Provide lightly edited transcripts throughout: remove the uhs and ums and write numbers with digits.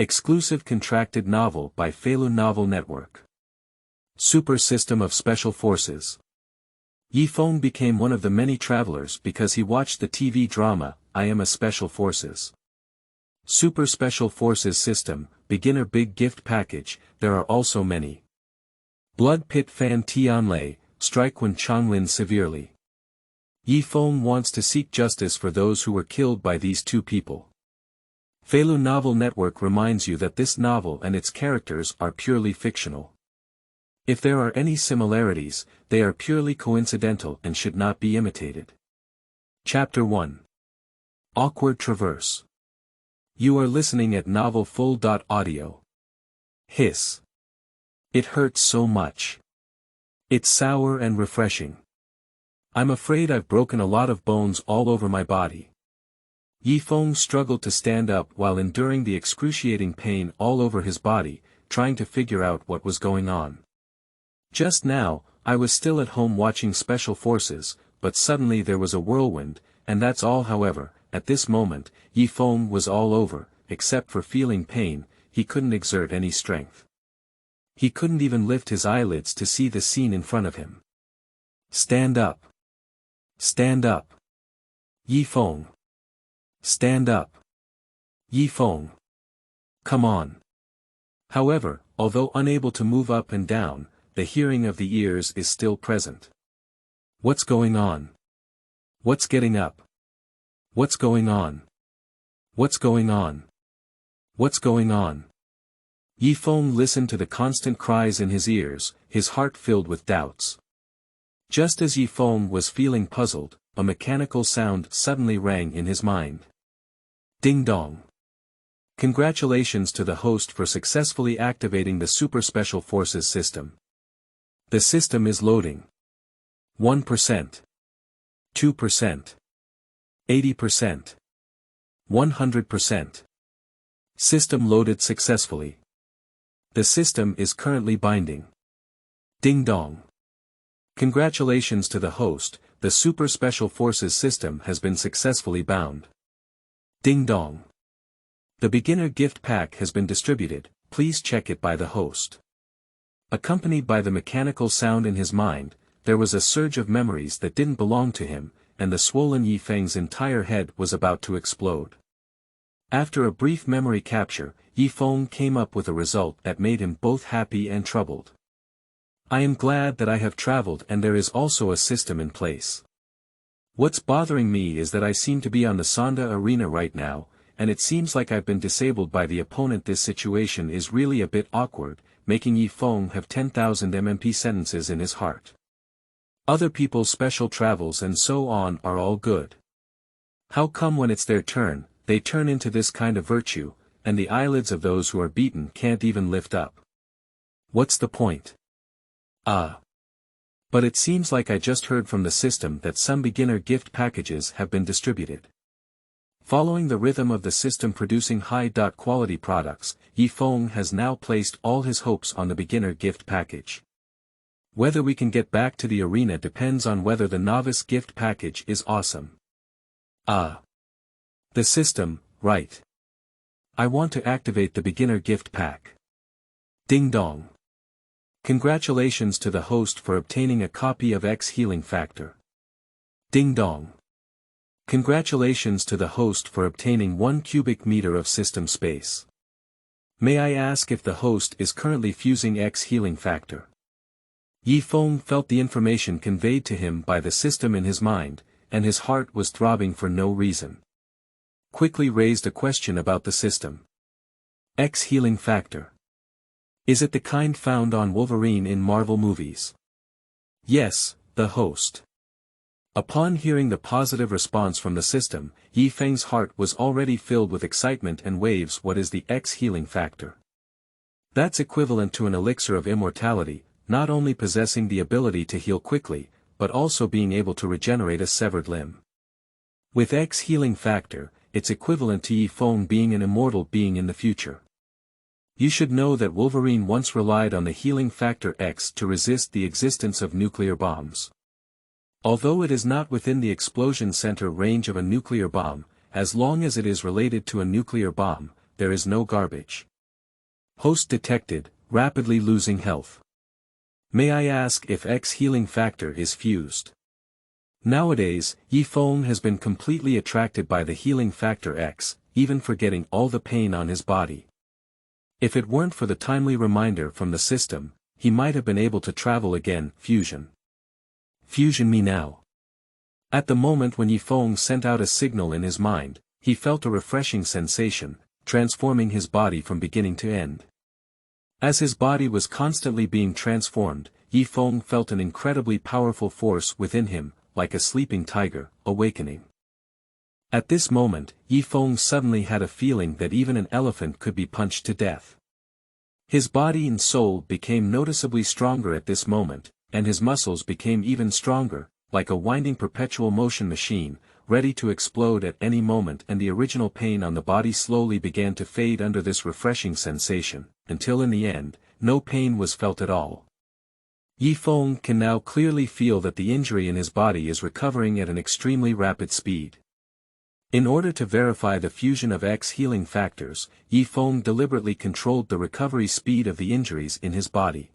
Exclusive contracted novel by Feilu Novel Network. Super System of Special Forces. Feng became one of the many travelers because he watched the TV drama, I Am a Special Forces. Super Special Forces System, Beginner Big Gift Package, there are also many. Blood Pit Fan Tianlei, strike Wen Changlin severely. Feng wants to seek justice for those who were killed by these two people. Feilu Novel Network reminds you that this novel and its characters are purely fictional. If there are any similarities, they are purely coincidental and should not be imitated. Chapter 1. Awkward Traverse. You are listening at novelfull.audio. Hiss. It hurts so much. It's sour and refreshing. I'm afraid I've broken a lot of bones all over my body. Feng struggled to stand up while enduring the excruciating pain all over his body, trying to figure out what was going on. Just now, I was still at home watching Special Forces, but suddenly there was a whirlwind, and that's all. However, at this moment, Feng was all over, except for feeling pain, he couldn't exert any strength. He couldn't even lift his eyelids to see the scene in front of him. Stand up. Stand up. Feng. Stand up. Feng. Come on. However, although unable to move up and down, the hearing of the ears is still present. What's going on? What's getting up? What's going on? What's going on? What's going on? Feng listened to the constant cries in his ears, his heart filled with doubts. Just as Feng was feeling puzzled, a mechanical sound suddenly rang in his mind. Ding dong. Congratulations to the host for successfully activating the Super Special Forces system. The system is loading. 1%. 2%. 80%. 100%. System loaded successfully. The system is currently binding. Ding dong. Congratulations to the host, the Super Special Forces system has been successfully bound. Ding dong. The beginner gift pack has been distributed, please check it by the host. Accompanied by the mechanical sound in his mind, there was a surge of memories that didn't belong to him, and the swollen Feng's entire head was about to explode. After a brief memory capture, Feng came up with a result that made him both happy and troubled. I am glad that I have traveled and there is also a system in place. What's bothering me is that I seem to be on the Sonda arena right now, and it seems like I've been disabled by the opponent. This situation is really a bit awkward, making Feng have 10,000 MMP sentences in his heart. Other people's special travels and so on are all good. How come when it's their turn, they turn into this kind of virtue, and the eyelids of those who are beaten can't even lift up? What's the point? But it seems like I just heard from the system that some beginner gift packages have been distributed. Following the rhythm of the system producing high-quality products, Feng has now placed all his hopes on the beginner gift package. Whether we can get back to the arena depends on whether the novice gift package is awesome. The system, right. I want to activate the beginner gift pack. Ding dong. Congratulations to the host for obtaining a copy of X Healing Factor. Ding dong. Congratulations to the host for obtaining 1 cubic meter of system space. May I ask if the host is currently fusing X Healing Factor? Feng felt the information conveyed to him by the system in his mind, and his heart was throbbing for no reason. Quickly raised a question about the system. X Healing Factor. Is it the kind found on Wolverine in Marvel movies? Yes, the host. Upon hearing the positive response from the system, Feng's heart was already filled with excitement and waves. What is the X Healing Factor? That's equivalent to an elixir of immortality, not only possessing the ability to heal quickly, but also being able to regenerate a severed limb. With X Healing Factor, it's equivalent to Feng being an immortal being in the future. You should know that Wolverine once relied on the healing factor X to resist the existence of nuclear bombs. Although it is not within the explosion center range of a nuclear bomb, as long as it is related to a nuclear bomb, there is no garbage. Host detected, rapidly losing health. May I ask if X healing factor is fused? Nowadays, Yifeng has been completely attracted by the healing factor X, even forgetting all the pain on his body. If it weren't for the timely reminder from the system, he might have been able to travel again. Fusion. Fusion me now. At the moment when Yifeng sent out a signal in his mind, he felt a refreshing sensation, transforming his body from beginning to end. As his body was constantly being transformed, Yifeng felt an incredibly powerful force within him, like a sleeping tiger, awakening. At this moment, Yifeng suddenly had a feeling that even an elephant could be punched to death. His body and soul became noticeably stronger at this moment, and his muscles became even stronger, like a winding perpetual motion machine, ready to explode at any moment, and the original pain on the body slowly began to fade under this refreshing sensation, until in the end, no pain was felt at all. Yifeng can now clearly feel that the injury in his body is recovering at an extremely rapid speed. In order to verify the fusion of X healing factors, Yifeng deliberately controlled the recovery speed of the injuries in his body.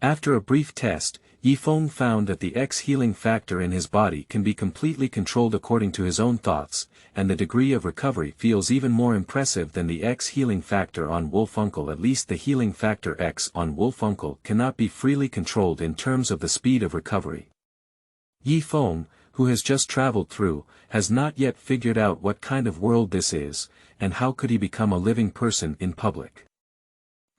After a brief test, Yifeng found that the X healing factor in his body can be completely controlled according to his own thoughts, and the degree of recovery feels even more impressive than the X healing factor on Wolfunkel. At least the healing factor X on Wolfunkel cannot be freely controlled in terms of the speed of recovery. Yifeng, who has just traveled through, has not yet figured out what kind of world this is, and how could he become a living person in public.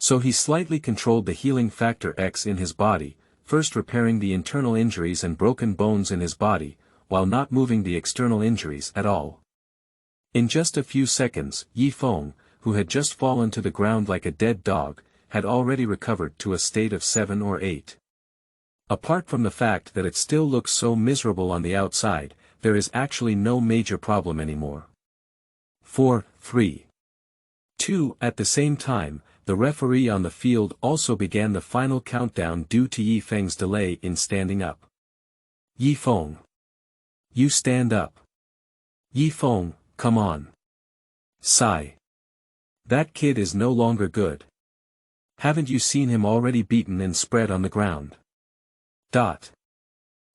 So he slightly controlled the healing factor X in his body, first repairing the internal injuries and broken bones in his body, while not moving the external injuries at all. In just a few seconds, Yifeng, who had just fallen to the ground like a dead dog, had already recovered to a state of 7 or 8. Apart from the fact that it still looks so miserable on the outside, there is actually no major problem anymore. 4, 3, 2. At the same time, the referee on the field also began the final countdown due to Yifeng's delay in standing up. Yifeng. You stand up. Yifeng, come on. Sigh. That kid is no longer good. Haven't you seen him already beaten and spread on the ground?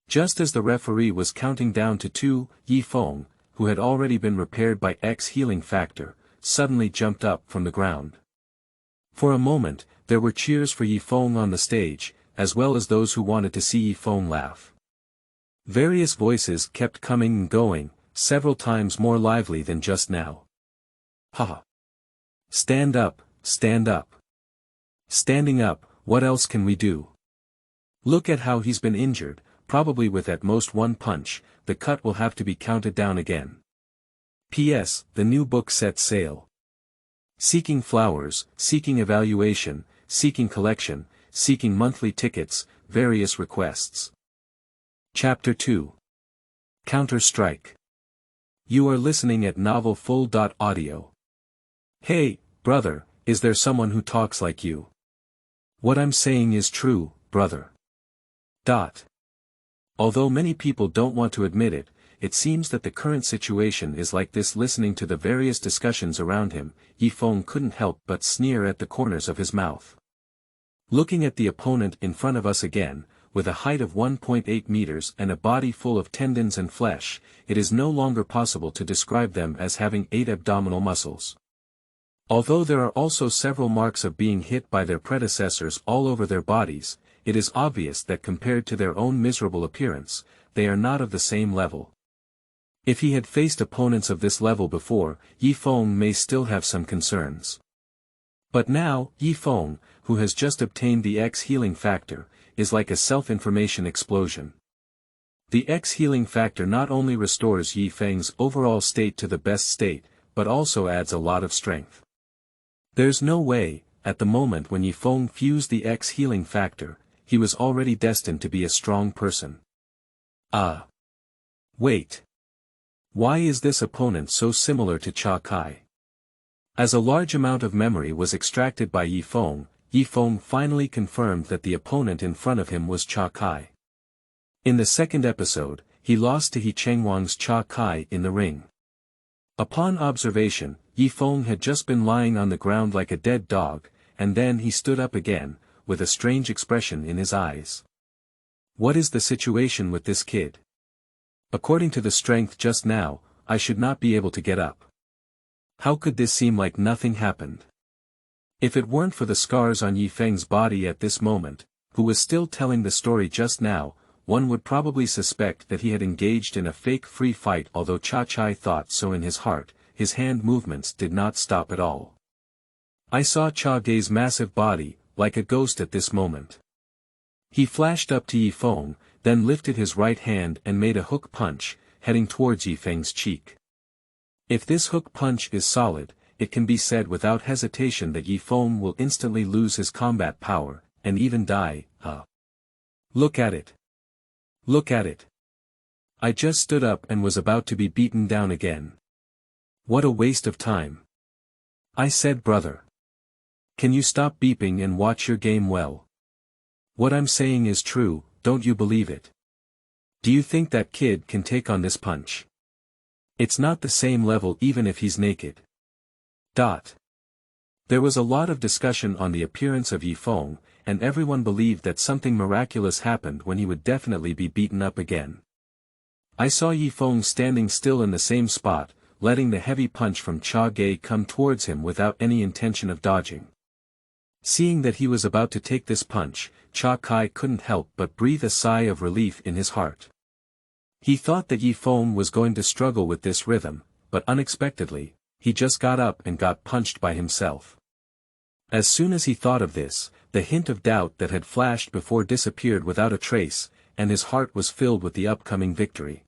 Just as the referee was counting down to 2, Yifeng, who had already been repaired by X healing factor, suddenly jumped up from the ground. For a moment, there were cheers for Yifeng on the stage, as well as those who wanted to see Yifeng laugh. Various voices kept coming and going, several times more lively than just now. Ha! Stand up, stand up. Standing up, what else can we do? Look at how he's been injured, probably with at most one punch. The cut will have to be counted down again. P.S. The new book sets sail. Seeking flowers, seeking evaluation, seeking collection, seeking monthly tickets, various requests. Chapter 2. Counter-Strike. You are listening at novelfull.audio. Hey, brother, is there someone who talks like you? What I'm saying is true, brother. Although many people don't want to admit it, it seems that the current situation is like this. Listening to the various discussions around him, Yifeng couldn't help but sneer at the corners of his mouth. Looking at the opponent in front of us again, with a height of 1.8 meters and a body full of tendons and flesh, it is no longer possible to describe them as having 8 abdominal muscles. Although there are also several marks of being hit by their predecessors all over their bodies, it is obvious that compared to their own miserable appearance, they are not of the same level. If he had faced opponents of this level before, Yifeng may still have some concerns. But now, Yifeng, who has just obtained the X healing factor, is like a self-information explosion. The X healing factor not only restores Yifeng's overall state to the best state, but also adds a lot of strength. There's no way, at the moment when Yifeng fused the X healing factor, he was already destined to be a strong person. Wait. Why is this opponent so similar to Cha Kai? As a large amount of memory was extracted by Yifeng, Yifeng finally confirmed that the opponent in front of him was Cha Kai. In the second episode, he lost to Chenguang's Cha Kai in the ring. Upon observation, Yifeng had just been lying on the ground like a dead dog, and then he stood up again, with a strange expression in his eyes. What is the situation with this kid? According to the strength just now, I should not be able to get up. How could this seem like nothing happened? If it weren't for the scars on Yi Feng's body at this moment, who was still telling the story just now, one would probably suspect that he had engaged in a fake free fight. Although Cha Chai thought so in his heart, his hand movements did not stop at all. I saw Cha Gei's massive body, like a ghost at this moment. He flashed up to Yi Feng, then lifted his right hand and made a hook punch, heading towards Yi Feng's cheek. If this hook punch is solid, it can be said without hesitation that Yi Feng will instantly lose his combat power, and even die. Look at it. Look at it. I just stood up and was about to be beaten down again. What a waste of time. I said, brother. Can you stop beeping and watch your game well? What I'm saying is true, don't you believe it? Do you think that kid can take on this punch? It's not the same level even if he's naked. There was a lot of discussion on the appearance of Yi Feng, and everyone believed that something miraculous happened when he would definitely be beaten up again. I saw Yi Feng standing still in the same spot, letting the heavy punch from Cha Gei come towards him without any intention of dodging. Seeing that he was about to take this punch, Cha Kai couldn't help but breathe a sigh of relief in his heart. He thought that Yi Feng was going to struggle with this rhythm, but unexpectedly, he just got up and got punched by himself. As soon as he thought of this, the hint of doubt that had flashed before disappeared without a trace, and his heart was filled with the upcoming victory.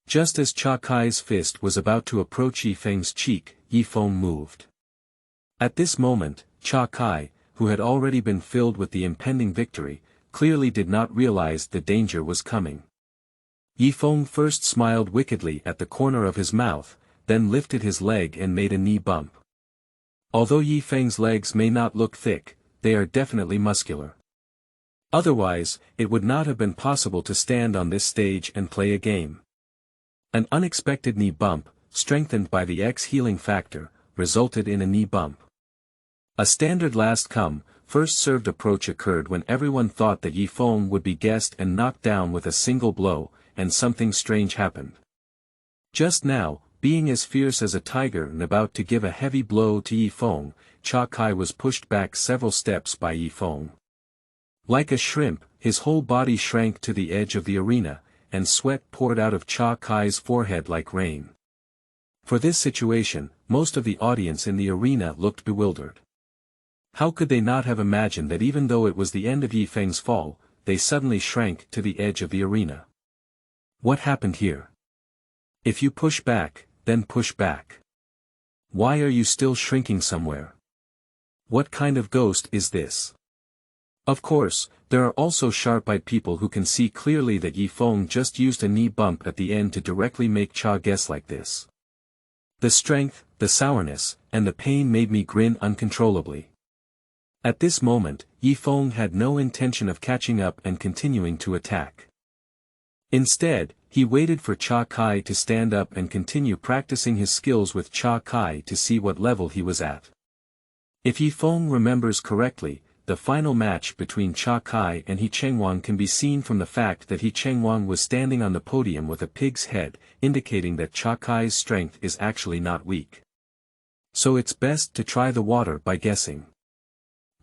Just as Cha Kai's fist was about to approach Yi Feng's cheek, Yi Feng moved. At this moment, Cha Kai, who had already been filled with the impending victory, clearly did not realize the danger was coming. Yi Feng first smiled wickedly at the corner of his mouth, then lifted his leg and made a knee bump. Although Yi Feng's legs may not look thick, they are definitely muscular. Otherwise, it would not have been possible to stand on this stage and play a game. An unexpected knee bump, strengthened by the X healing factor, resulted in a knee bump. A standard last come, first served approach occurred when everyone thought that Yi Feng would be guessed and knocked down with a single blow, and something strange happened. Just now, being as fierce as a tiger and about to give a heavy blow to Yi Feng, Cha Kai was pushed back several steps by Yi Feng. Like a shrimp, his whole body shrank to the edge of the arena, and sweat poured out of Cha Kai's forehead like rain. For this situation, most of the audience in the arena looked bewildered. How could they not have imagined that even though it was the end of Yi Feng's fall, they suddenly shrank to the edge of the arena? What happened here? If you push back, then push back. Why are you still shrinking somewhere? What kind of ghost is this? Of course, there are also sharp-eyed people who can see clearly that Yi Feng just used a knee bump at the end to directly make Cha guess like this. The strength, the sourness, and the pain made me grin uncontrollably. At this moment, Yi Feng had no intention of catching up and continuing to attack. Instead, he waited for Cha Kai to stand up and continue practicing his skills with Cha Kai to see what level he was at. If Yi Feng remembers correctly, the final match between Cha Kai and Chenguang can be seen from the fact that Chenguang was standing on the podium with a pig's head, indicating that Cha Kai's strength is actually not weak. So it's best to try the water by guessing.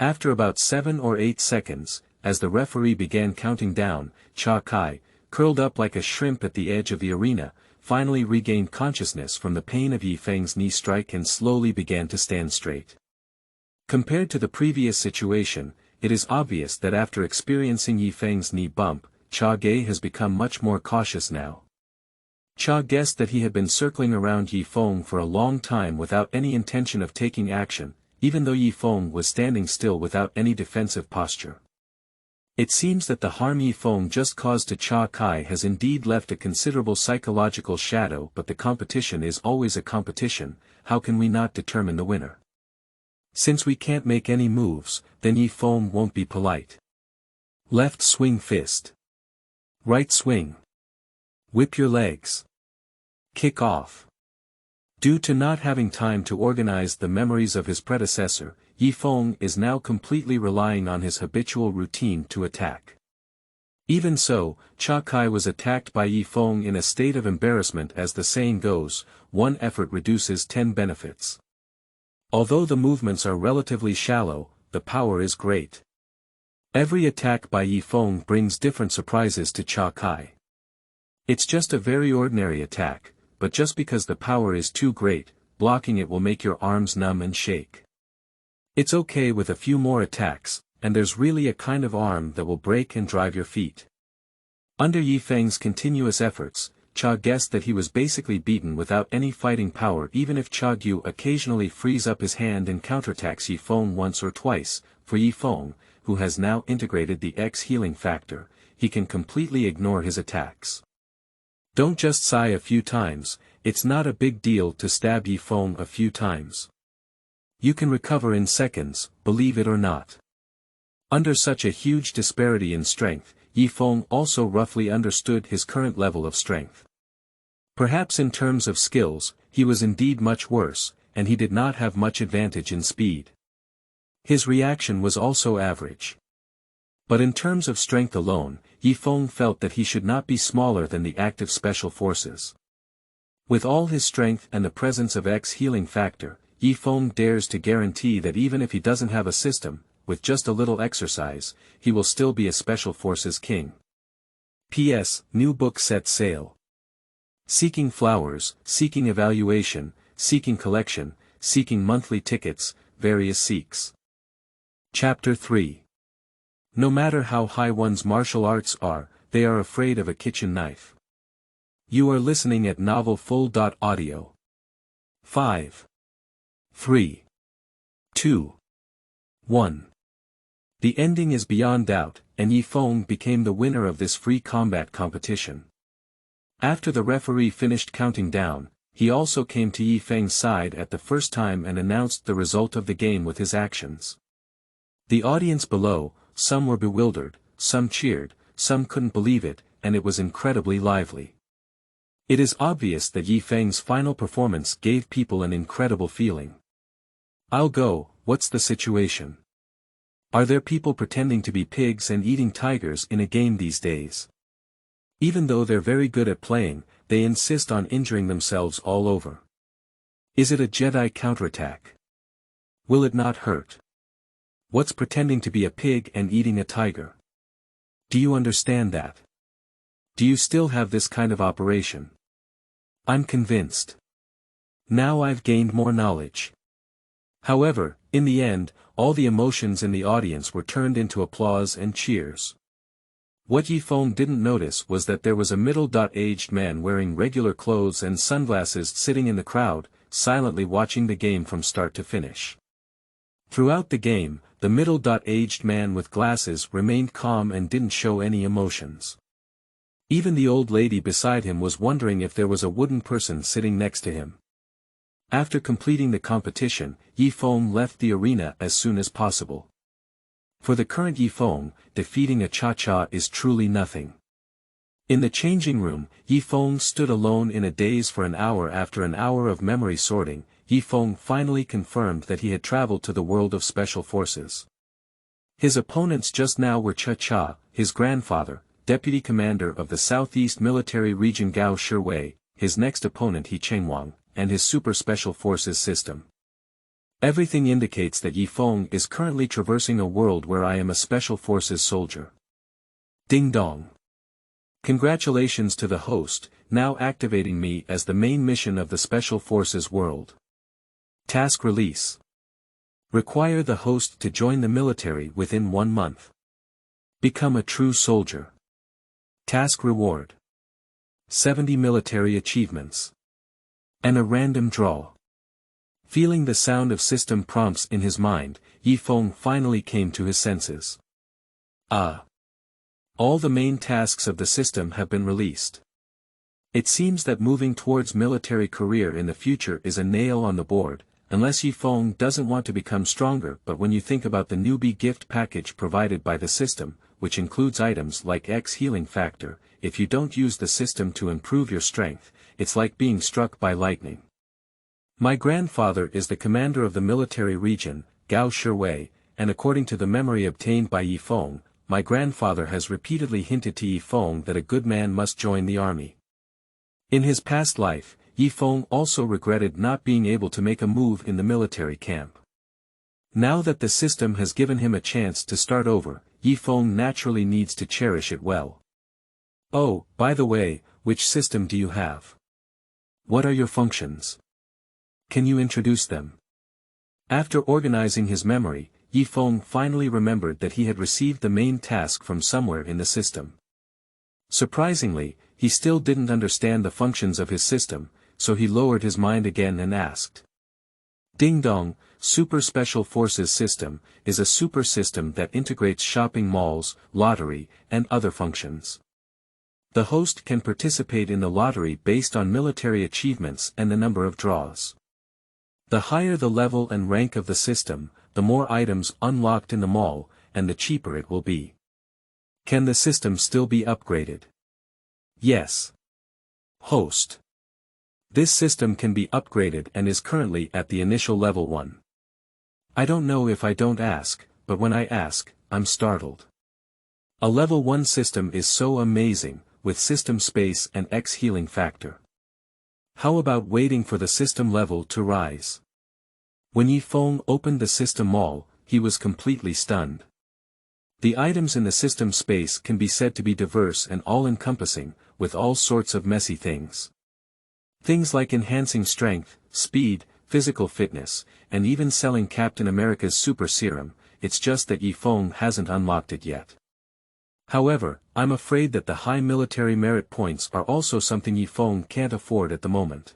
After about 7 or 8 seconds, as the referee began counting down, Cha Kai, curled up like a shrimp at the edge of the arena, finally regained consciousness from the pain of Yi Feng's knee strike and slowly began to stand straight. Compared to the previous situation, it is obvious that after experiencing Yi Feng's knee bump, Cha Gei has become much more cautious now. Cha guessed that he had been circling around Yi Feng for a long time without any intention of taking action, even though Yi Feng was standing still without any defensive posture. It seems that the harm Yi Feng just caused to Cha Kai has indeed left a considerable psychological shadow, but the competition is always a competition. How can we not determine the winner? Since we can't make any moves, then Yi Feng won't be polite. Left swing fist. Right swing. Whip your legs. Kick off. Due to not having time to organize the memories of his predecessor, Feng is now completely relying on his habitual routine to attack. Even so, Cha Kai was attacked by Feng in a state of embarrassment, as the saying goes, one effort reduces 10 benefits. Although the movements are relatively shallow, the power is great. Every attack by Feng brings different surprises to Cha Kai. It's just a very ordinary attack, but just because the power is too great, blocking it will make your arms numb and shake. It's okay with a few more attacks, and there's really a kind of arm that will break and drive your feet. Under Feng's continuous efforts, Cha guessed that he was basically beaten without any fighting power, even if Cha Gyu occasionally frees up his hand and counterattacks Feng once or twice. For Feng, who has now integrated the X healing factor, he can completely ignore his attacks. Don't just sigh a few times, it's not a big deal to stab Feng a few times. You can recover in seconds, believe it or not. Under such a huge disparity in strength, Feng also roughly understood his current level of strength. Perhaps in terms of skills, he was indeed much worse, and he did not have much advantage in speed. His reaction was also average. But in terms of strength alone, Feng felt that he should not be smaller than the active special forces. With all his strength and the presence of X healing factor, Feng dares to guarantee that even if he doesn't have a system, with just a little exercise, he will still be a special forces king. P.S. New book set sale. Seeking flowers, seeking evaluation, seeking collection, seeking monthly tickets, various seeks. Chapter 3. No matter how high one's martial arts are, they are afraid of a kitchen knife. You are listening at novelfull.audio. 5. 3. 2. 1. The ending is beyond doubt, and Feng became the winner of this free combat competition. After the referee finished counting down, he also came to Feng's side at the first time and announced the result of the game with his actions. The audience below, some were bewildered, some cheered, some couldn't believe it, and it was incredibly lively. It is obvious that Feng's final performance gave people an incredible feeling. I'll go, what's the situation? Are there people pretending to be pigs and eating tigers in a game these days? Even though they're very good at playing, they insist on injuring themselves all over. Is it a Jedi counterattack? Will it not hurt? What's pretending to be a pig and eating a tiger? Do you understand that? Do you still have this kind of operation? I'm convinced. Now I've gained more knowledge. However, in the end, all the emotions in the audience were turned into applause and cheers. What Feng didn't notice was that there was a middle-aged man wearing regular clothes and sunglasses sitting in the crowd, silently watching the game from start to finish. Throughout the game, the middle-aged man with glasses remained calm and didn't show any emotions. Even the old lady beside him was wondering if there was a wooden person sitting next to him. After completing the competition, Feng left the arena as soon as possible. For the current Feng, defeating a Cha-Cha is truly nothing. In the changing room, Feng stood alone in a daze for an hour. After an hour of memory sorting, Feng finally confirmed that he had traveled to the world of special forces. His opponents just now were Cha-Cha, his grandfather, deputy commander of the Southeast Military Region Gao Shiwei, his next opponent Chenguang, and his super special forces system. Everything indicates that Feng is currently traversing a world where I am a special forces soldier. Ding dong. Congratulations to the host, now activating me as the main mission of the special forces world. Task release. Require the host to join the military within 1 month. Become a true soldier. Task reward. 70 military achievements. And a random draw. Feeling the sound of system prompts in his mind, Feng finally came to his senses. All the main tasks of the system have been released. It seems that moving towards military career in the future is a nail on the board, unless Feng doesn't want to become stronger. But when you think about the newbie gift package provided by the system, which includes items like X healing factor, if you don't use the system to improve your strength, it's like being struck by lightning. My grandfather is the commander of the military region, Gao Shiwei, and according to the memory obtained by Yi Feng, my grandfather has repeatedly hinted to Yi Feng that a good man must join the army. In his past life, Yi Feng also regretted not being able to make a move in the military camp. Now that the system has given him a chance to start over, Yi Feng naturally needs to cherish it well. Oh, by the way, which system do you have? What are your functions? Can you introduce them? After organizing his memory, Yi Feng finally remembered that he had received the main task from somewhere in the system. Surprisingly, he still didn't understand the functions of his system, so he lowered his mind again and asked. Ding dong, Super Special Forces System is a super system that integrates shopping malls, lottery, and other functions. The host can participate in the lottery based on military achievements and the number of draws. The higher the level and rank of the system, the more items unlocked in the mall, and the cheaper it will be. Can the system still be upgraded? Yes. Host. This system can be upgraded and is currently at the initial level 1. I don't know if I don't ask, but when I ask, I'm startled. A level 1 system is so amazing, with system space and X healing factor. How about waiting for the system level to rise? When Yi Feng opened the system mall, he was completely stunned. The items in the system space can be said to be diverse and all-encompassing, with all sorts of messy things. Things like enhancing strength, speed, physical fitness, and even selling Captain America's super serum. It's just that Yi Feng hasn't unlocked it yet. However, I'm afraid that the high military merit points are also something Yi Feng can't afford at the moment.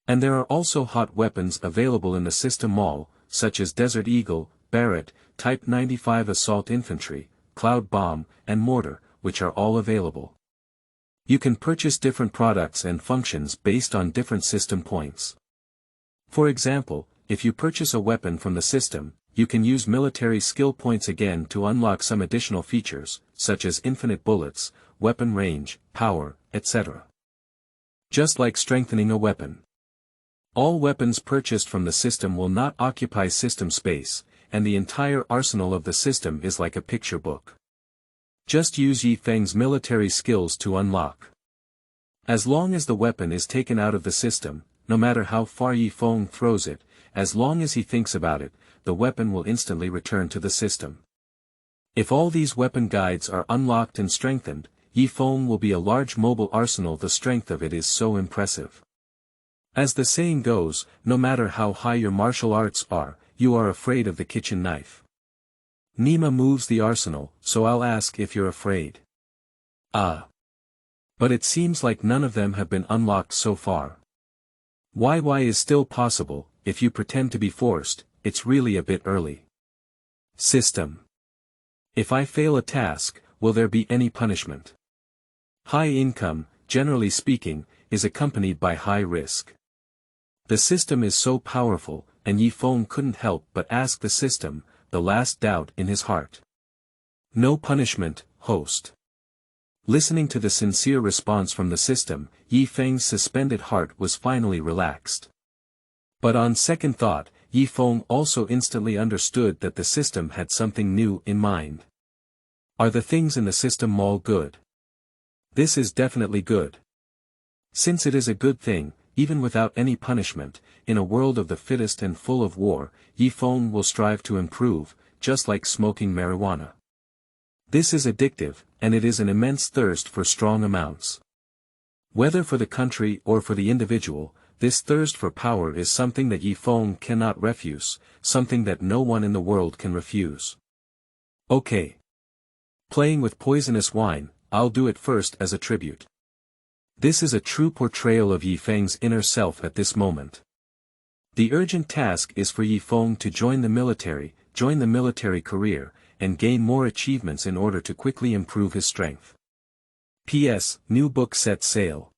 And there are also hot weapons available in the system mall, such as Desert Eagle, Barrett, Type 95 Assault Infantry, Cloud Bomb, and Mortar, which are all available. You can purchase different products and functions based on different system points. For example, if you purchase a weapon from the system, you can use military skill points again to unlock some additional features, such as infinite bullets, weapon range, power, etc. Just like strengthening a weapon. All weapons purchased from the system will not occupy system space, and the entire arsenal of the system is like a picture book. Just use Yi Feng's military skills to unlock. As long as the weapon is taken out of the system, no matter how far Yi Feng throws it, as long as he thinks about it, the weapon will instantly return to the system. If all these weapon guides are unlocked and strengthened, Yi Feng will be a large mobile arsenal. The strength of it is so impressive. As the saying goes, no matter how high your martial arts are, you are afraid of the kitchen knife. Nima moves the arsenal, so I'll ask if you're afraid. Ah. But it seems like none of them have been unlocked so far. Why is still possible. If you pretend to be forced, it's really a bit early. System. If I fail a task, will there be any punishment? High income, generally speaking, is accompanied by high risk. The system is so powerful, and Yi Feng couldn't help but ask the system, the last doubt in his heart. No punishment, host. Listening to the sincere response from the system, Yi Feng's suspended heart was finally relaxed. But on second thought, Yi Feng also instantly understood that the system had something new in mind. Are the things in the system mall good? This is definitely good. Since it is a good thing, even without any punishment, in a world of the fittest and full of war, Yi Feng will strive to improve, just like smoking marijuana. This is addictive, and it is an immense thirst for strong amounts. Whether for the country or for the individual, this thirst for power is something that Yi Feng cannot refuse, something that no one in the world can refuse. Okay. Playing with poisonous wine, I'll do it first as a tribute. This is a true portrayal of Yi Feng's inner self at this moment. The urgent task is for Yi Feng to join the military career, and gain more achievements in order to quickly improve his strength. P.S. New book set sale.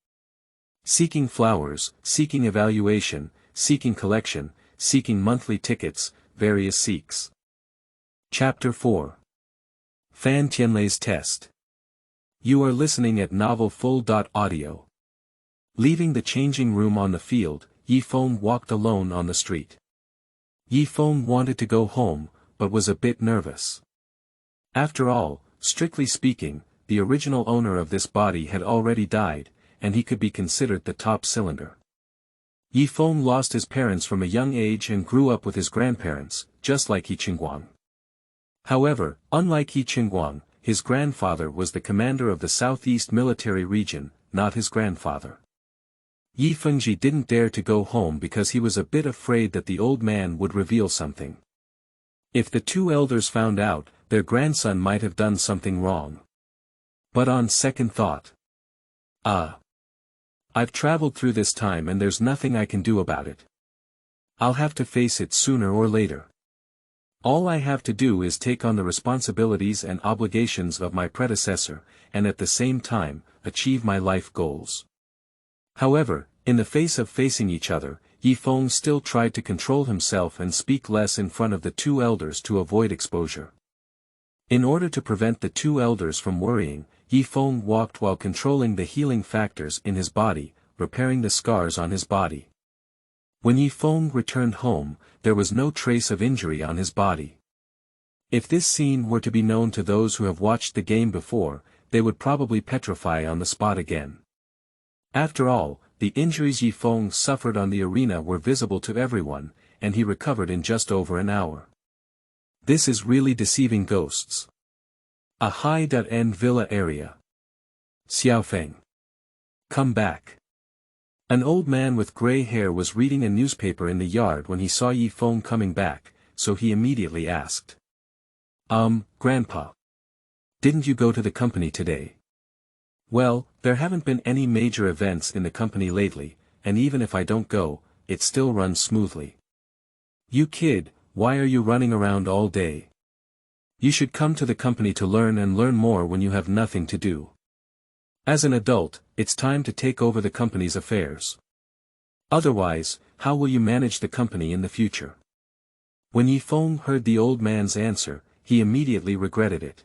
Seeking flowers, seeking evaluation, seeking collection, seeking monthly tickets, various seeks. Chapter 4. Fan Tianlei's test. You are listening at novelfull.audio. Leaving the changing room on the field, Yi Feng walked alone on the street. Yi Feng wanted to go home, but was a bit nervous. After all, strictly speaking, the original owner of this body had already died, and he could be considered the top cylinder. Yi Feng lost his parents from a young age and grew up with his grandparents, just like Chenguang. However, unlike Chenguang, his grandfather was the commander of the Southeast Military Region, not his grandfather. Yi Fengji didn't dare to go home because he was a bit afraid that the old man would reveal something. If the two elders found out, their grandson might have done something wrong. But on second thought, I've traveled through this time and there's nothing I can do about it. I'll have to face it sooner or later. All I have to do is take on the responsibilities and obligations of my predecessor, and at the same time, achieve my life goals. However, in the face of facing each other, Yi Feng still tried to control himself and speak less in front of the two elders to avoid exposure. In order to prevent the two elders from worrying, Yi Feng walked while controlling the healing factors in his body, repairing the scars on his body. When Yi Feng returned home, there was no trace of injury on his body. If this scene were to be known to those who have watched the game before, they would probably petrify on the spot again. After all, the injuries Yi Feng suffered on the arena were visible to everyone, and he recovered in just over an hour. This is really deceiving ghosts. A high-end villa area. Xiaofeng. Come back. An old man with gray hair was reading a newspaper in the yard when he saw Yi Feng coming back, so he immediately asked. Grandpa. Didn't you go to the company today? Well, there haven't been any major events in the company lately, and even if I don't go, it still runs smoothly. You kid, why are you running around all day? You should come to the company to learn and learn more when you have nothing to do. As an adult, it's time to take over the company's affairs. Otherwise, how will you manage the company in the future? When Yi Feng heard the old man's answer, he immediately regretted it.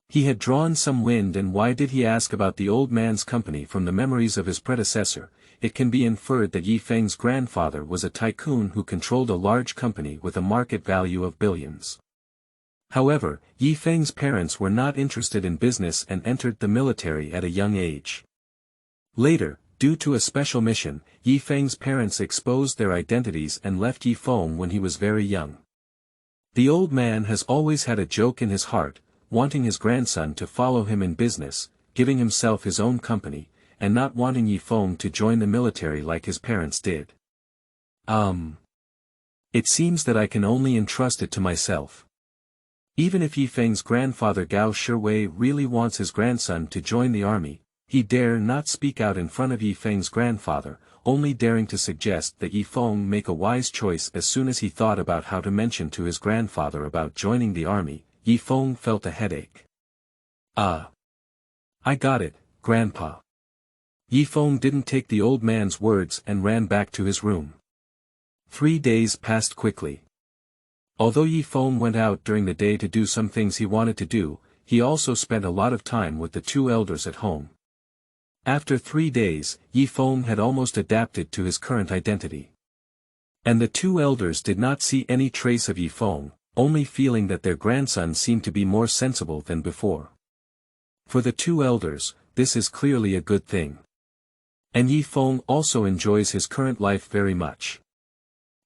He had drawn some wind, and why did he ask about the old man's company? From the memories of his predecessor, it can be inferred that Yi Feng's grandfather was a tycoon who controlled a large company with a market value of billions. However, Yi Feng's parents were not interested in business and entered the military at a young age. Later, due to a special mission, Yi Feng's parents exposed their identities and left Yi Feng when he was very young. The old man has always had a joke in his heart, wanting his grandson to follow him in business, giving himself his own company, and not wanting Yi Feng to join the military like his parents did. It seems that I can only entrust it to myself. Even if Yi Feng's grandfather Gao Shiwei really wants his grandson to join the army, he dare not speak out in front of Yi Feng's grandfather, only daring to suggest that Yi Feng make a wise choice. As soon as he thought about how to mention to his grandfather about joining the army, Yi Feng felt a headache. I got it, Grandpa. Yi Feng didn't take the old man's words and ran back to his room. 3 days passed quickly. Although Yi Feng went out during the day to do some things he wanted to do, he also spent a lot of time with the two elders at home. After 3 days, Yi Feng had almost adapted to his current identity. And the two elders did not see any trace of Yi Feng, only feeling that their grandson seemed to be more sensible than before. For the two elders, this is clearly a good thing. And Yi Feng also enjoys his current life very much.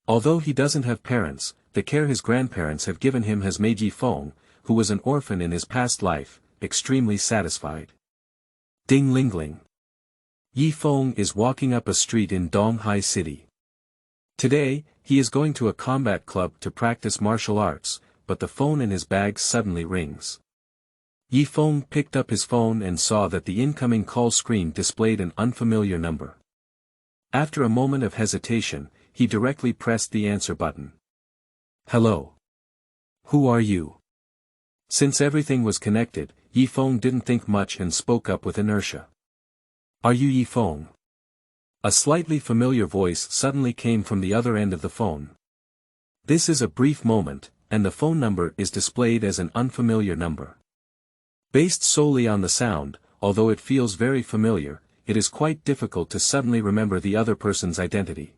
Although he doesn't have parents, the care his grandparents have given him has made Yi Feng, who was an orphan in his past life, extremely satisfied. Ding ling ling. Yi Feng is walking up a street in Donghai City. Today, he is going to a combat club to practice martial arts, but the phone in his bag suddenly rings. Yi Feng picked up his phone and saw that the incoming call screen displayed an unfamiliar number. After a moment of hesitation, he directly pressed the answer button. Hello. Who are you? Since everything was connected, Yi Feng didn't think much and spoke up with inertia. Are you Yi Feng? A slightly familiar voice suddenly came from the other end of the phone. This is a brief moment, and the phone number is displayed as an unfamiliar number. Based solely on the sound, although it feels very familiar, it is quite difficult to suddenly remember the other person's identity.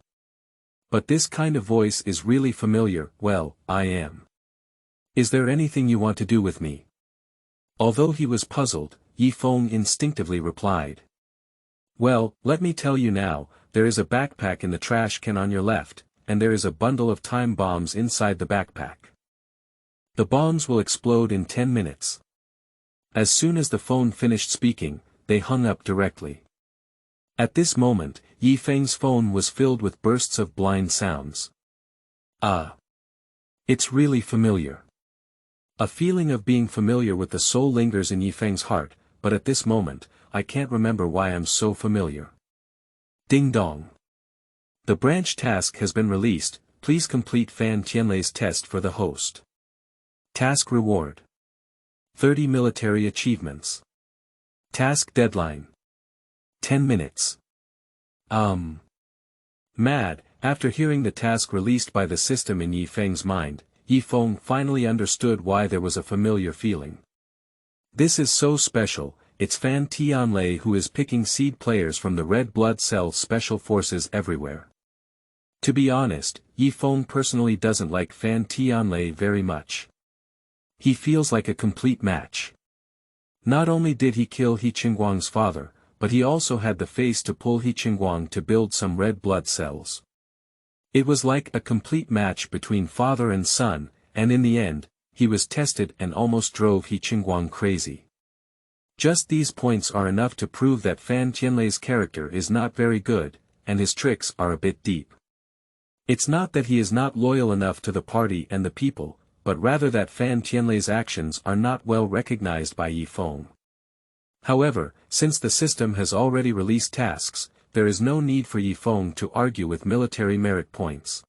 But this kind of voice is really familiar. Well, I am. Is there anything you want to do with me? Although he was puzzled, Feng instinctively replied. Well, let me tell you now, there is a backpack in the trash can on your left, and there is a bundle of time bombs inside the backpack. The bombs will explode in 10 minutes. As soon as the phone finished speaking, they hung up directly. At this moment, Feng's phone was filled with bursts of blind sounds. Ah. It's really familiar. A feeling of being familiar with the soul lingers in Feng's heart, but at this moment, I can't remember why I'm so familiar. Ding dong. The branch task has been released, please complete Fan Tianlei's test for the host. Task reward. 30 military achievements. Task deadline. 10 minutes. Mad, after hearing the task released by the system in Feng's mind, Feng finally understood why there was a familiar feeling. This is so special, it's Fan Tianlei who is picking seed players from the red blood cell special forces everywhere. To be honest, Feng personally doesn't like Fan Tianlei very much. He feels like a complete match. Not only did he kill Chenguang's father, but he also had the face to pull Chenguang to build some red blood cells. It was like a complete match between father and son, and in the end, he was tested and almost drove Chenguang crazy. Just these points are enough to prove that Fan Tianlei's character is not very good, and his tricks are a bit deep. It's not that he is not loyal enough to the party and the people, but rather that Fan Tianlei's actions are not well recognized by Feng. However, since the system has already released tasks, there is no need for Feng to argue with military merit points.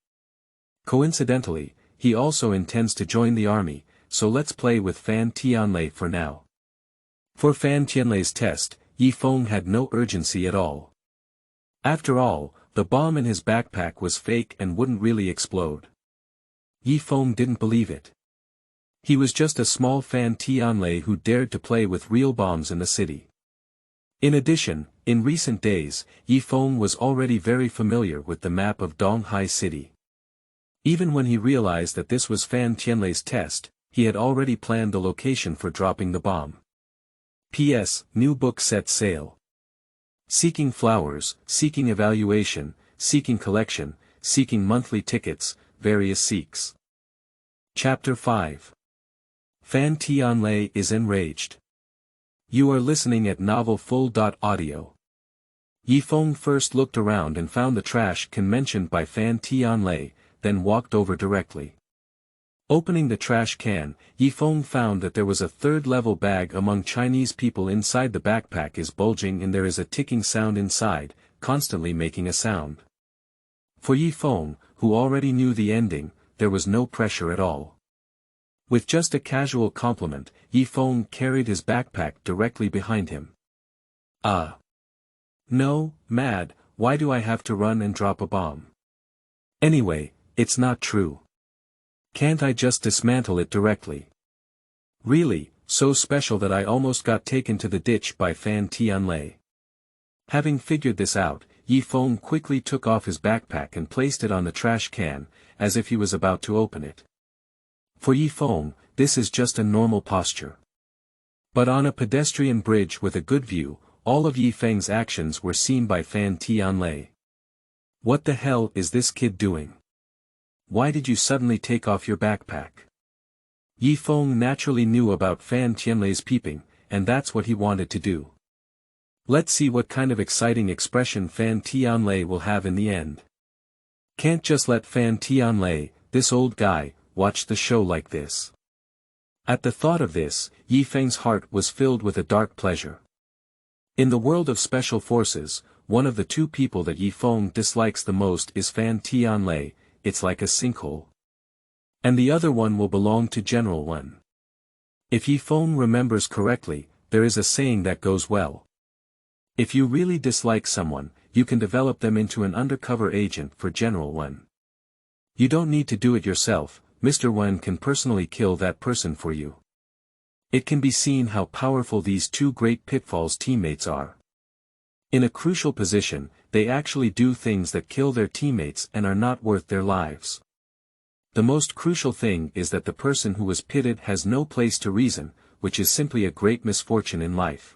Coincidentally, he also intends to join the army, so let's play with Fan Tianlei for now. For Fan Tianlei's test, Feng had no urgency at all. After all, the bomb in his backpack was fake and wouldn't really explode. Feng didn't believe it. He was just a small Fan Tianlei who dared to play with real bombs in the city. In addition, in recent days, Feng was already very familiar with the map of Donghai City. Even when he realized that this was Fan Tianlei's test, he had already planned the location for dropping the bomb. P.S. New book set sale. Seeking flowers, seeking evaluation, seeking collection, seeking monthly tickets, various seeks. Chapter 5. Fan Tianlei is enraged. You are listening at novelfull.audio. Feng first looked around and found the trash can mentioned by Fan Tianlei, then walked over directly. Opening the trash can, Feng found that there was a third-level bag among Chinese people inside the backpack is bulging and there is a ticking sound inside, constantly making a sound. For Feng, who already knew the ending, there was no pressure at all. With just a casual compliment, Feng carried his backpack directly behind him. Ah. No, mad, why do I have to run and drop a bomb? Anyway, it's not true. Can't I just dismantle it directly? Really, so special that I almost got taken to the ditch by Fan Tianlei. Having figured this out, Feng quickly took off his backpack and placed it on the trash can, as if he was about to open it. For Feng, this is just a normal posture. But on a pedestrian bridge with a good view, all of Feng's actions were seen by Fan Tianlei. What the hell is this kid doing? Why did you suddenly take off your backpack? Feng naturally knew about Fan Tianlei's peeping, and that's what he wanted to do. Let's see what kind of exciting expression Fan Tianlei will have in the end. Can't just let Fan Tianlei, this old guy, watch the show like this. At the thought of this, Feng's heart was filled with a dark pleasure. In the world of special forces, one of the two people that Feng dislikes the most is Fan Tianlei, it's like a sinkhole. And the other one will belong to General Wen. If Feng remembers correctly, there is a saying that goes well. If you really dislike someone, you can develop them into an undercover agent for General Wen. You don't need to do it yourself, Mr. Wen can personally kill that person for you. It can be seen how powerful these two great pitfalls teammates are. In a crucial position, they actually do things that kill their teammates and are not worth their lives. The most crucial thing is that the person who was pitted has no place to reason, which is simply a great misfortune in life.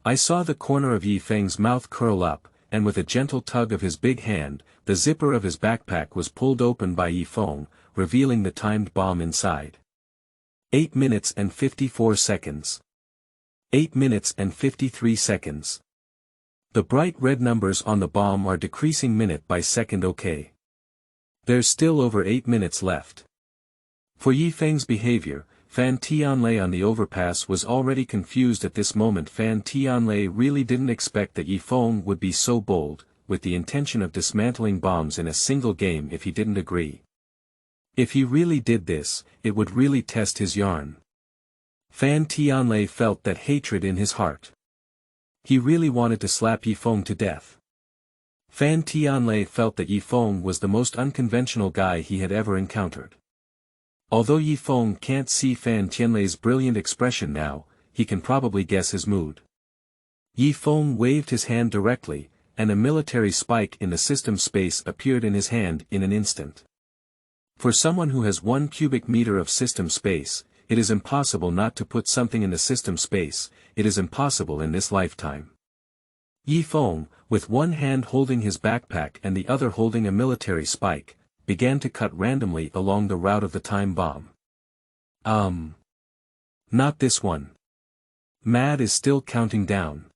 I saw the corner of Yi Feng's mouth curl up, and with a gentle tug of his big hand, the zipper of his backpack was pulled open by Yi Feng, revealing the timed bomb inside. 8 minutes and 54 seconds. 8 minutes and 53 seconds. The bright red numbers on the bomb are decreasing minute by second. Okay. There's still over 8 minutes left. For Yi Feng's behavior, Fan Tianlei on the overpass was already confused at this moment. Fan Tianlei really didn't expect that Yi Feng would be so bold, with the intention of dismantling bombs in a single game if he didn't agree. If he really did this, it would really test his yarn. Fan Tianlei felt that hatred in his heart. He really wanted to slap Yi Feng to death. Fan Tianlei felt that Yi Feng was the most unconventional guy he had ever encountered. Although Yi Feng can't see Fan Tianlei's brilliant expression now, he can probably guess his mood. Yi Feng waved his hand directly, and a military spike in the system space appeared in his hand in an instant. For someone who has 1 cubic meter of system space, it is impossible not to put something in the system space. It is impossible in this lifetime. Yi Feng, with one hand holding his backpack and the other holding a military spike, began to cut randomly along the route of the time bomb. Not this one. Mad is still counting down.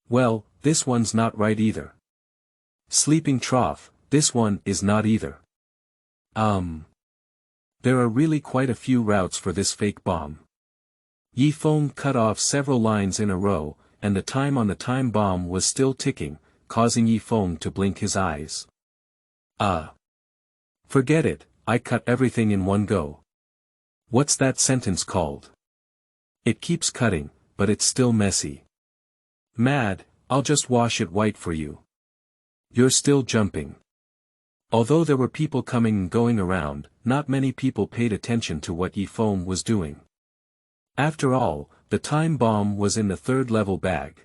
Well, this one's not right either. Sleeping Trough, this one is not either. There are really quite a few routes for this fake bomb. Yi Feng cut off several lines in a row, and the time on the time bomb was still ticking, causing Yi Feng to blink his eyes. Forget it, I cut everything in one go. What's that sentence called? It keeps cutting, but it's still messy. Mad, I'll just wash it white for you. You're still jumping. Although there were people coming and going around, not many people paid attention to what Yi Feng was doing. After all, the time bomb was in the 3rd level bag.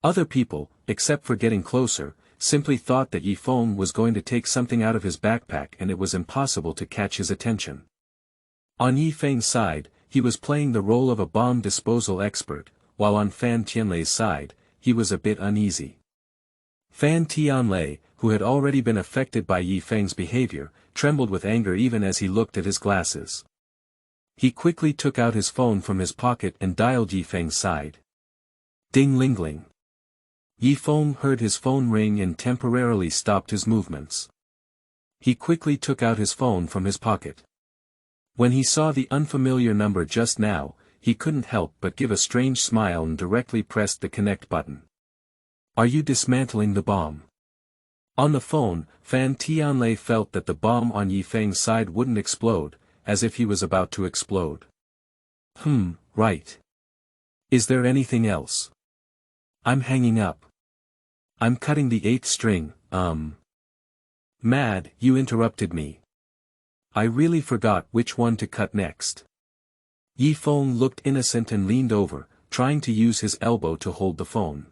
Other people, except for getting closer, simply thought that Yi Feng was going to take something out of his backpack and it was impossible to catch his attention. On Yi Feng's side, he was playing the role of a bomb disposal expert, while on Fan Tianlei's side, he was a bit uneasy. Fan Tianlei, who had already been affected by Yi Feng's behavior, trembled with anger even as he looked at his glasses. He quickly took out his phone from his pocket and dialed Yi Feng's side. Ding-ling-ling. Yi Feng heard his phone ring and temporarily stopped his movements. He quickly took out his phone from his pocket. When he saw the unfamiliar number just now, he couldn't help but give a strange smile and directly pressed the connect button. Are you dismantling the bomb? On the phone, Fan Tianlei felt that the bomb on Yi Feng's side wouldn't explode, as if he was about to explode. Right. Is there anything else? I'm hanging up. I'm cutting the 8th string, Mad, you interrupted me. I really forgot which one to cut next. Yi Feng looked innocent and leaned over, trying to use his elbow to hold the phone.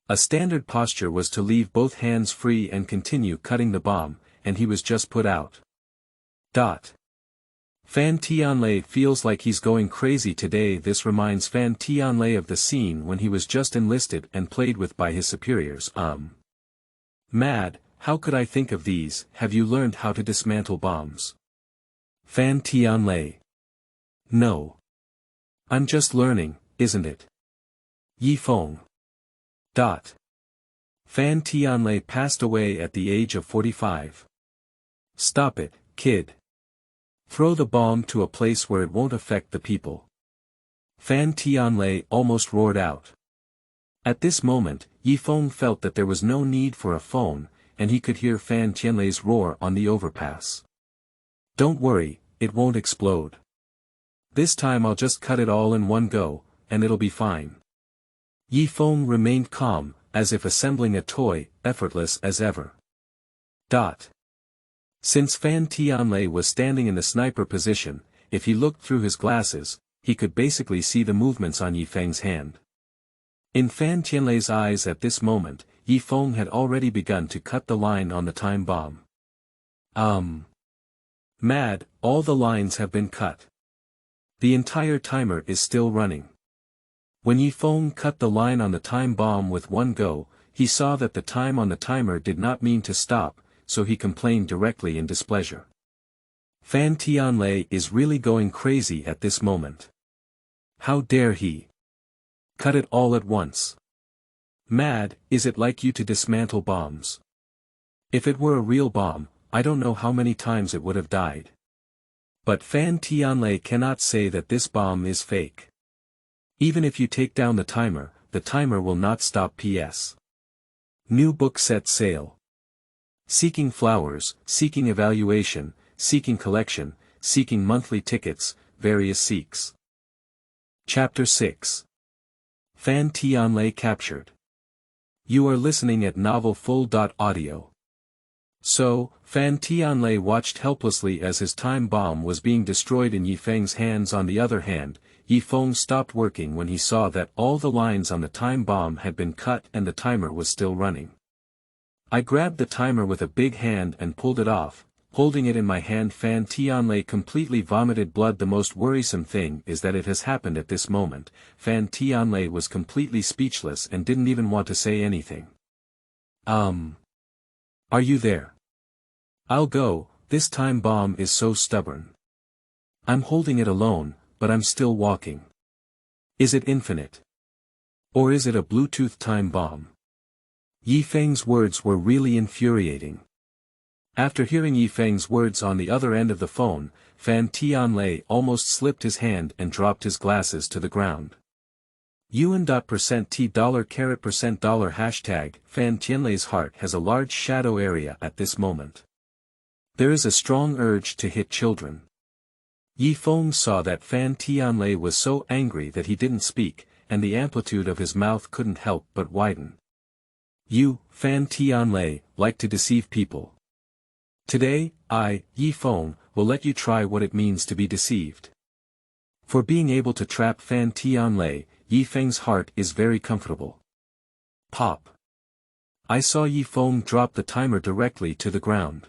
A standard posture was to leave both hands free and continue cutting the bomb, and he was just put out. Fan Tianlei feels like he's going crazy today. This reminds Fan Tianlei of the scene when he was just enlisted and played with by his superiors. Mad, how could I think of these? Have you learned how to dismantle bombs? Fan Tianlei. No. I'm just learning, isn't it? Yi Feng. Fan Tianlei passed away at the age of 45. Stop it, kid. Throw the bomb to a place where it won't affect the people. Fan Tianlei almost roared out. At this moment, Yi Feng felt that there was no need for a phone, and he could hear Fan Tianlei's roar on the overpass. Don't worry, it won't explode. This time I'll just cut it all in one go, and it'll be fine. Yi Feng remained calm, as if assembling a toy, effortless as ever. Since Fan Tianlei was standing in the sniper position, if he looked through his glasses, he could basically see the movements on Yi Feng's hand. In Fan Tianlei's eyes at this moment, Yi Feng had already begun to cut the line on the time bomb. Mad, all the lines have been cut. The entire timer is still running. When Yi Feng cut the line on the time bomb with one go, he saw that the time on the timer did not mean to stop, so he complained directly in displeasure. Fan Tianlei is really going crazy at this moment. How dare he? Cut it all at once. Mad, is it like you to dismantle bombs? If it were a real bomb, I don't know how many times it would have died. But Fan Tianlei cannot say that this bomb is fake. Even if you take down the timer will not stop. PS. New book set sale. Seeking flowers, seeking evaluation, seeking collection, seeking monthly tickets, various seeks. Chapter 6. Fan Tianlei captured. You are listening at novelfull.audio. So, Fan Tianlei watched helplessly as his time bomb was being destroyed in Yi Feng's hands. On the other hand, Yi Feng stopped working when he saw that all the lines on the time bomb had been cut and the timer was still running. I grabbed the timer with a big hand and pulled it off, holding it in my hand. Fan Tianlei completely vomited blood. The most worrisome thing is that it has happened at this moment. Fan Tianlei was completely speechless and didn't even want to say anything. Are you there? I'll go, this time bomb is so stubborn. I'm holding it alone, but I'm still walking. Is it infinite? Or is it a Bluetooth time bomb? Yi Feng's words were really infuriating. After hearing Yi Feng's words on the other end of the phone, Fan Tianlei almost slipped his hand and dropped his glasses to the ground. UN.%T $% hashtag Fan Tianlei's heart has a large shadow area at this moment. There is a strong urge to hit children. Yi Feng saw that Fan Tianlei was so angry that he didn't speak, and the amplitude of his mouth couldn't help but widen. You, Fan Tianlei, like to deceive people. Today, I, Yi Feng, will let you try what it means to be deceived. For being able to trap Fan Tianlei, Yi Feng's heart is very comfortable. Pop. I saw Yi Feng drop the timer directly to the ground.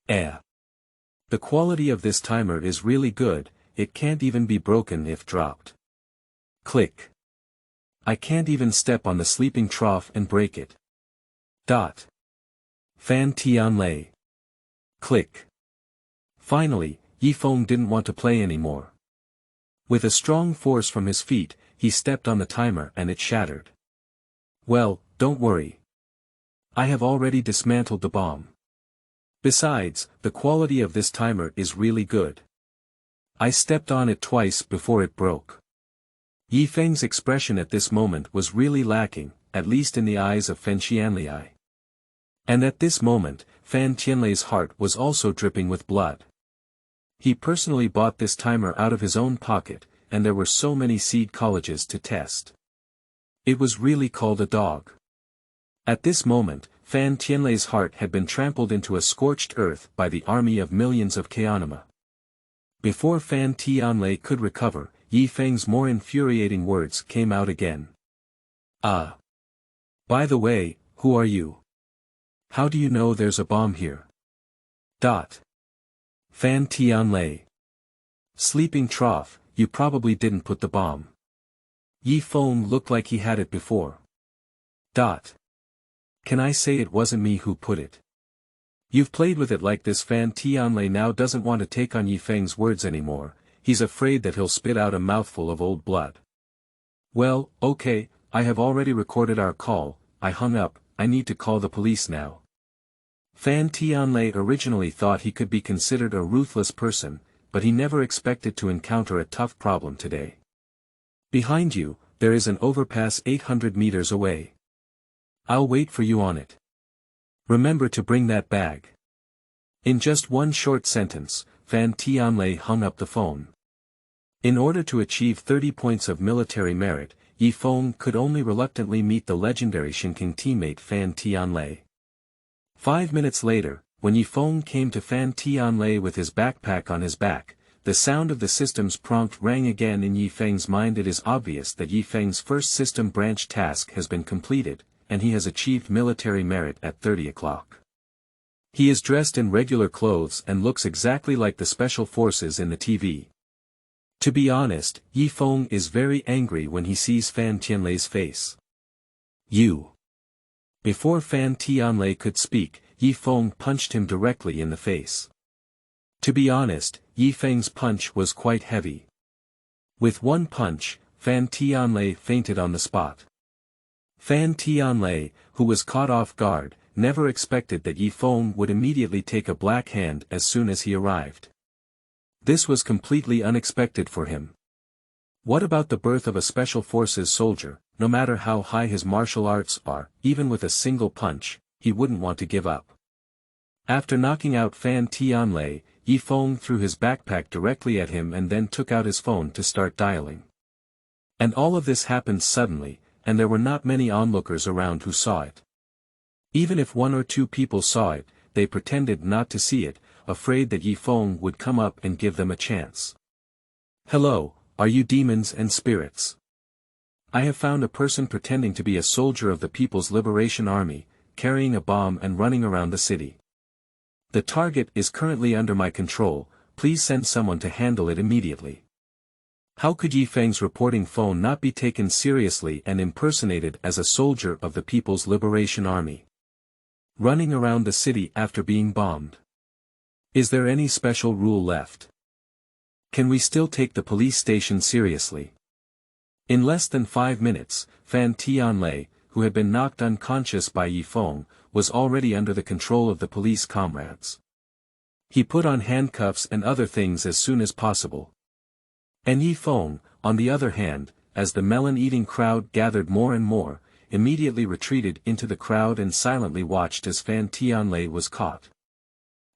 The quality of this timer is really good, it can't even be broken if dropped. Click. I can't even step on the sleeping trough and break it. Fan Tianlei. Click. Finally, Yi Feng didn't want to play anymore. With a strong force from his feet, he stepped on the timer and it shattered. Well, don't worry. I have already dismantled the bomb. Besides, the quality of this timer is really good. I stepped on it twice before it broke. Yi Feng's expression at this moment was really lacking, at least in the eyes of Fan Tianlei. And at this moment, Fan Tianlei's heart was also dripping with blood. He personally bought this timer out of his own pocket, and there were so many seed colleges to test. It was really called a dog. At this moment, Fan Tianlei's heart had been trampled into a scorched earth by the army of millions of Kaonima. Before Fan Tianlei could recover, Yi Feng's more infuriating words came out again. By the way, who are you? How do you know there's a bomb here? Fan Tianlei. Sleeping trough, you probably didn't put the bomb. Yi Feng looked like he had it before. Can I say it wasn't me who put it? You've played with it like this. Fan Tianlei now doesn't want to take on Yi Feng's words anymore, he's afraid that he'll spit out a mouthful of old blood. Well, okay, I have already recorded our call, I hung up, I need to call the police now. Fan Tianlei originally thought he could be considered a ruthless person, but he never expected to encounter a tough problem today. Behind you, there is an overpass 800 meters away. I'll wait for you on it. Remember to bring that bag. In just one short sentence, Fan Tianlei hung up the phone. In order to achieve 30 points of military merit, Yi Feng could only reluctantly meet the legendary Chenguang teammate Fan Tianlei. 5 minutes later, when Yi Feng came to Fan Tianlei with his backpack on his back, the sound of the system's prompt rang again in Yi Feng's mind. It is obvious that Yi Feng's first system branch task has been completed, and he has achieved military merit at 30 o'clock. He is dressed in regular clothes and looks exactly like the special forces in the TV. To be honest, Feng is very angry when he sees Fan Tianlei's face. You. Before Fan Tianlei could speak, Feng punched him directly in the face. To be honest, Feng's punch was quite heavy. With one punch, Fan Tianlei fainted on the spot. Fan Tianlei, who was caught off guard, never expected that Feng would immediately take a black hand as soon as he arrived. This was completely unexpected for him. What about the birth of a special forces soldier? No matter how high his martial arts are, even with a single punch, he wouldn't want to give up. After knocking out Fan Tianlei, Feng threw his backpack directly at him and then took out his phone to start dialing. And all of this happened suddenly, and there were not many onlookers around who saw it. Even if one or two people saw it, they pretended not to see it, afraid that Feng would come up and give them a chance. Hello, are you demons and spirits? I have found a person pretending to be a soldier of the People's Liberation Army, carrying a bomb and running around the city. The target is currently under my control, please send someone to handle it immediately. How could Feng's reporting phone not be taken seriously and impersonated as a soldier of the People's Liberation Army? Running around the city after being bombed. Is there any special rule left? Can we still take the police station seriously? In less than 5 minutes, Fan Tianlei, who had been knocked unconscious by Feng, was already under the control of the police comrades. He put on handcuffs and other things as soon as possible. And Feng, on the other hand, as the melon-eating crowd gathered more and more, immediately retreated into the crowd and silently watched as Fan Tianlei was caught.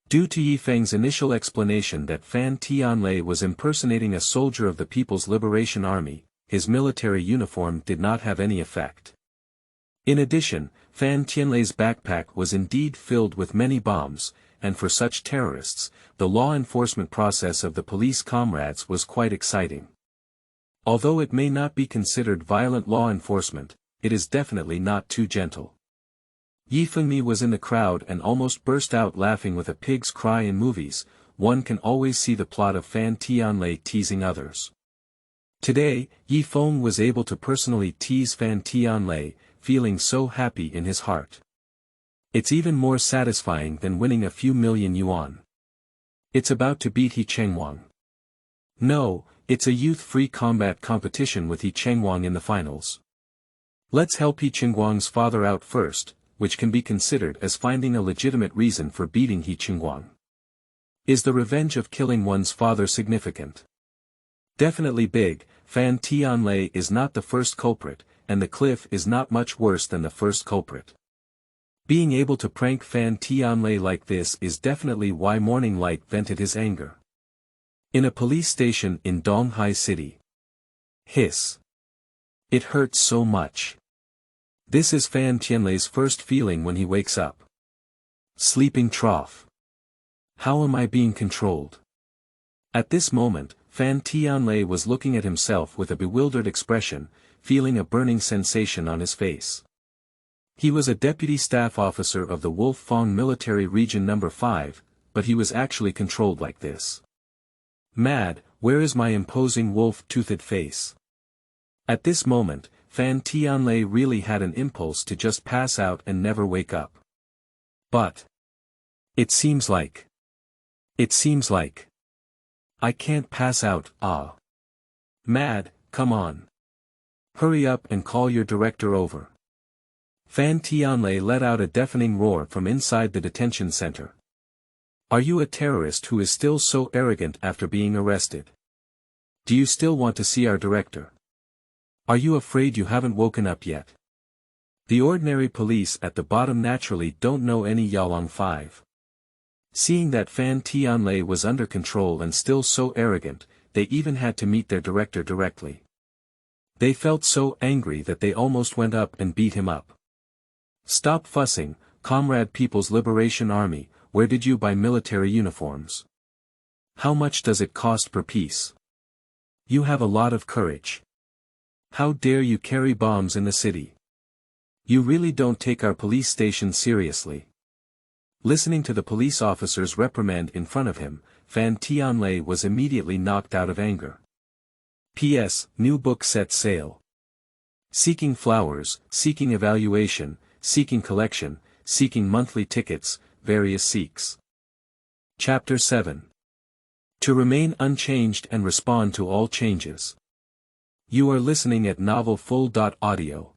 Due to Feng's initial explanation that Fan Tianlei was impersonating a soldier of the People's Liberation Army, his military uniform did not have any effect. In addition, Fan Tianlei's backpack was indeed filled with many bombs, and for such terrorists, the law enforcement process of the police comrades was quite exciting. Although it may not be considered violent law enforcement, it is definitely not too gentle. Feng was in the crowd and almost burst out laughing with a pig's cry in movies. One can always see the plot of Fan Tianlei teasing others. Today, Feng was able to personally tease Fan Tianlei, feeling so happy in his heart. It's even more satisfying than winning a few million yuan. It's about to beat Chenguang. No, it's a youth-free combat competition with Chenguang in the finals. Let's help Chenguang's father out first, which can be considered as finding a legitimate reason for beating Chenguang. Is the revenge of killing one's father significant? Definitely big. Fan Tianlei is not the first culprit, and the cliff is not much worse than the first culprit. Being able to prank Fan Tianlei like this is definitely why Morning Light vented his anger. In a police station in Donghai City. Hiss. It hurts so much. This is Fan Tianlei's first feeling when he wakes up. Sleeping trough. How am I being controlled? At this moment, Fan Tianlei was looking at himself with a bewildered expression, feeling a burning sensation on his face. He was a deputy staff officer of the Wolf-Fong Military Region No. 5, but he was actually controlled like this. Mad, where is my imposing wolf-toothed face? At this moment, Fan Tianlei really had an impulse to just pass out and never wake up. But it seems like I can't pass out. Mad, come on. Hurry up and call your director over. Fan Tianlei let out a deafening roar from inside the detention center. Are you a terrorist who is still so arrogant after being arrested? Do you still want to see our director? Are you afraid you haven't woken up yet? The ordinary police at the bottom naturally don't know any Yaolong 5. Seeing that Fan Tianlei was under control and still so arrogant, they even had to meet their director directly. They felt so angry that they almost went up and beat him up. Stop fussing, Comrade People's Liberation Army, where did you buy military uniforms? How much does it cost per piece? You have a lot of courage. How dare you carry bombs in the city? You really don't take our police station seriously. Listening to the police officer's reprimand in front of him, Fan Tianlei was immediately knocked out of anger. P.S. New book set sale. Seeking flowers, seeking evaluation, seeking collection, seeking monthly tickets, various seeks. Chapter 7. To remain unchanged and respond to all changes. You are listening at novelfull.audio.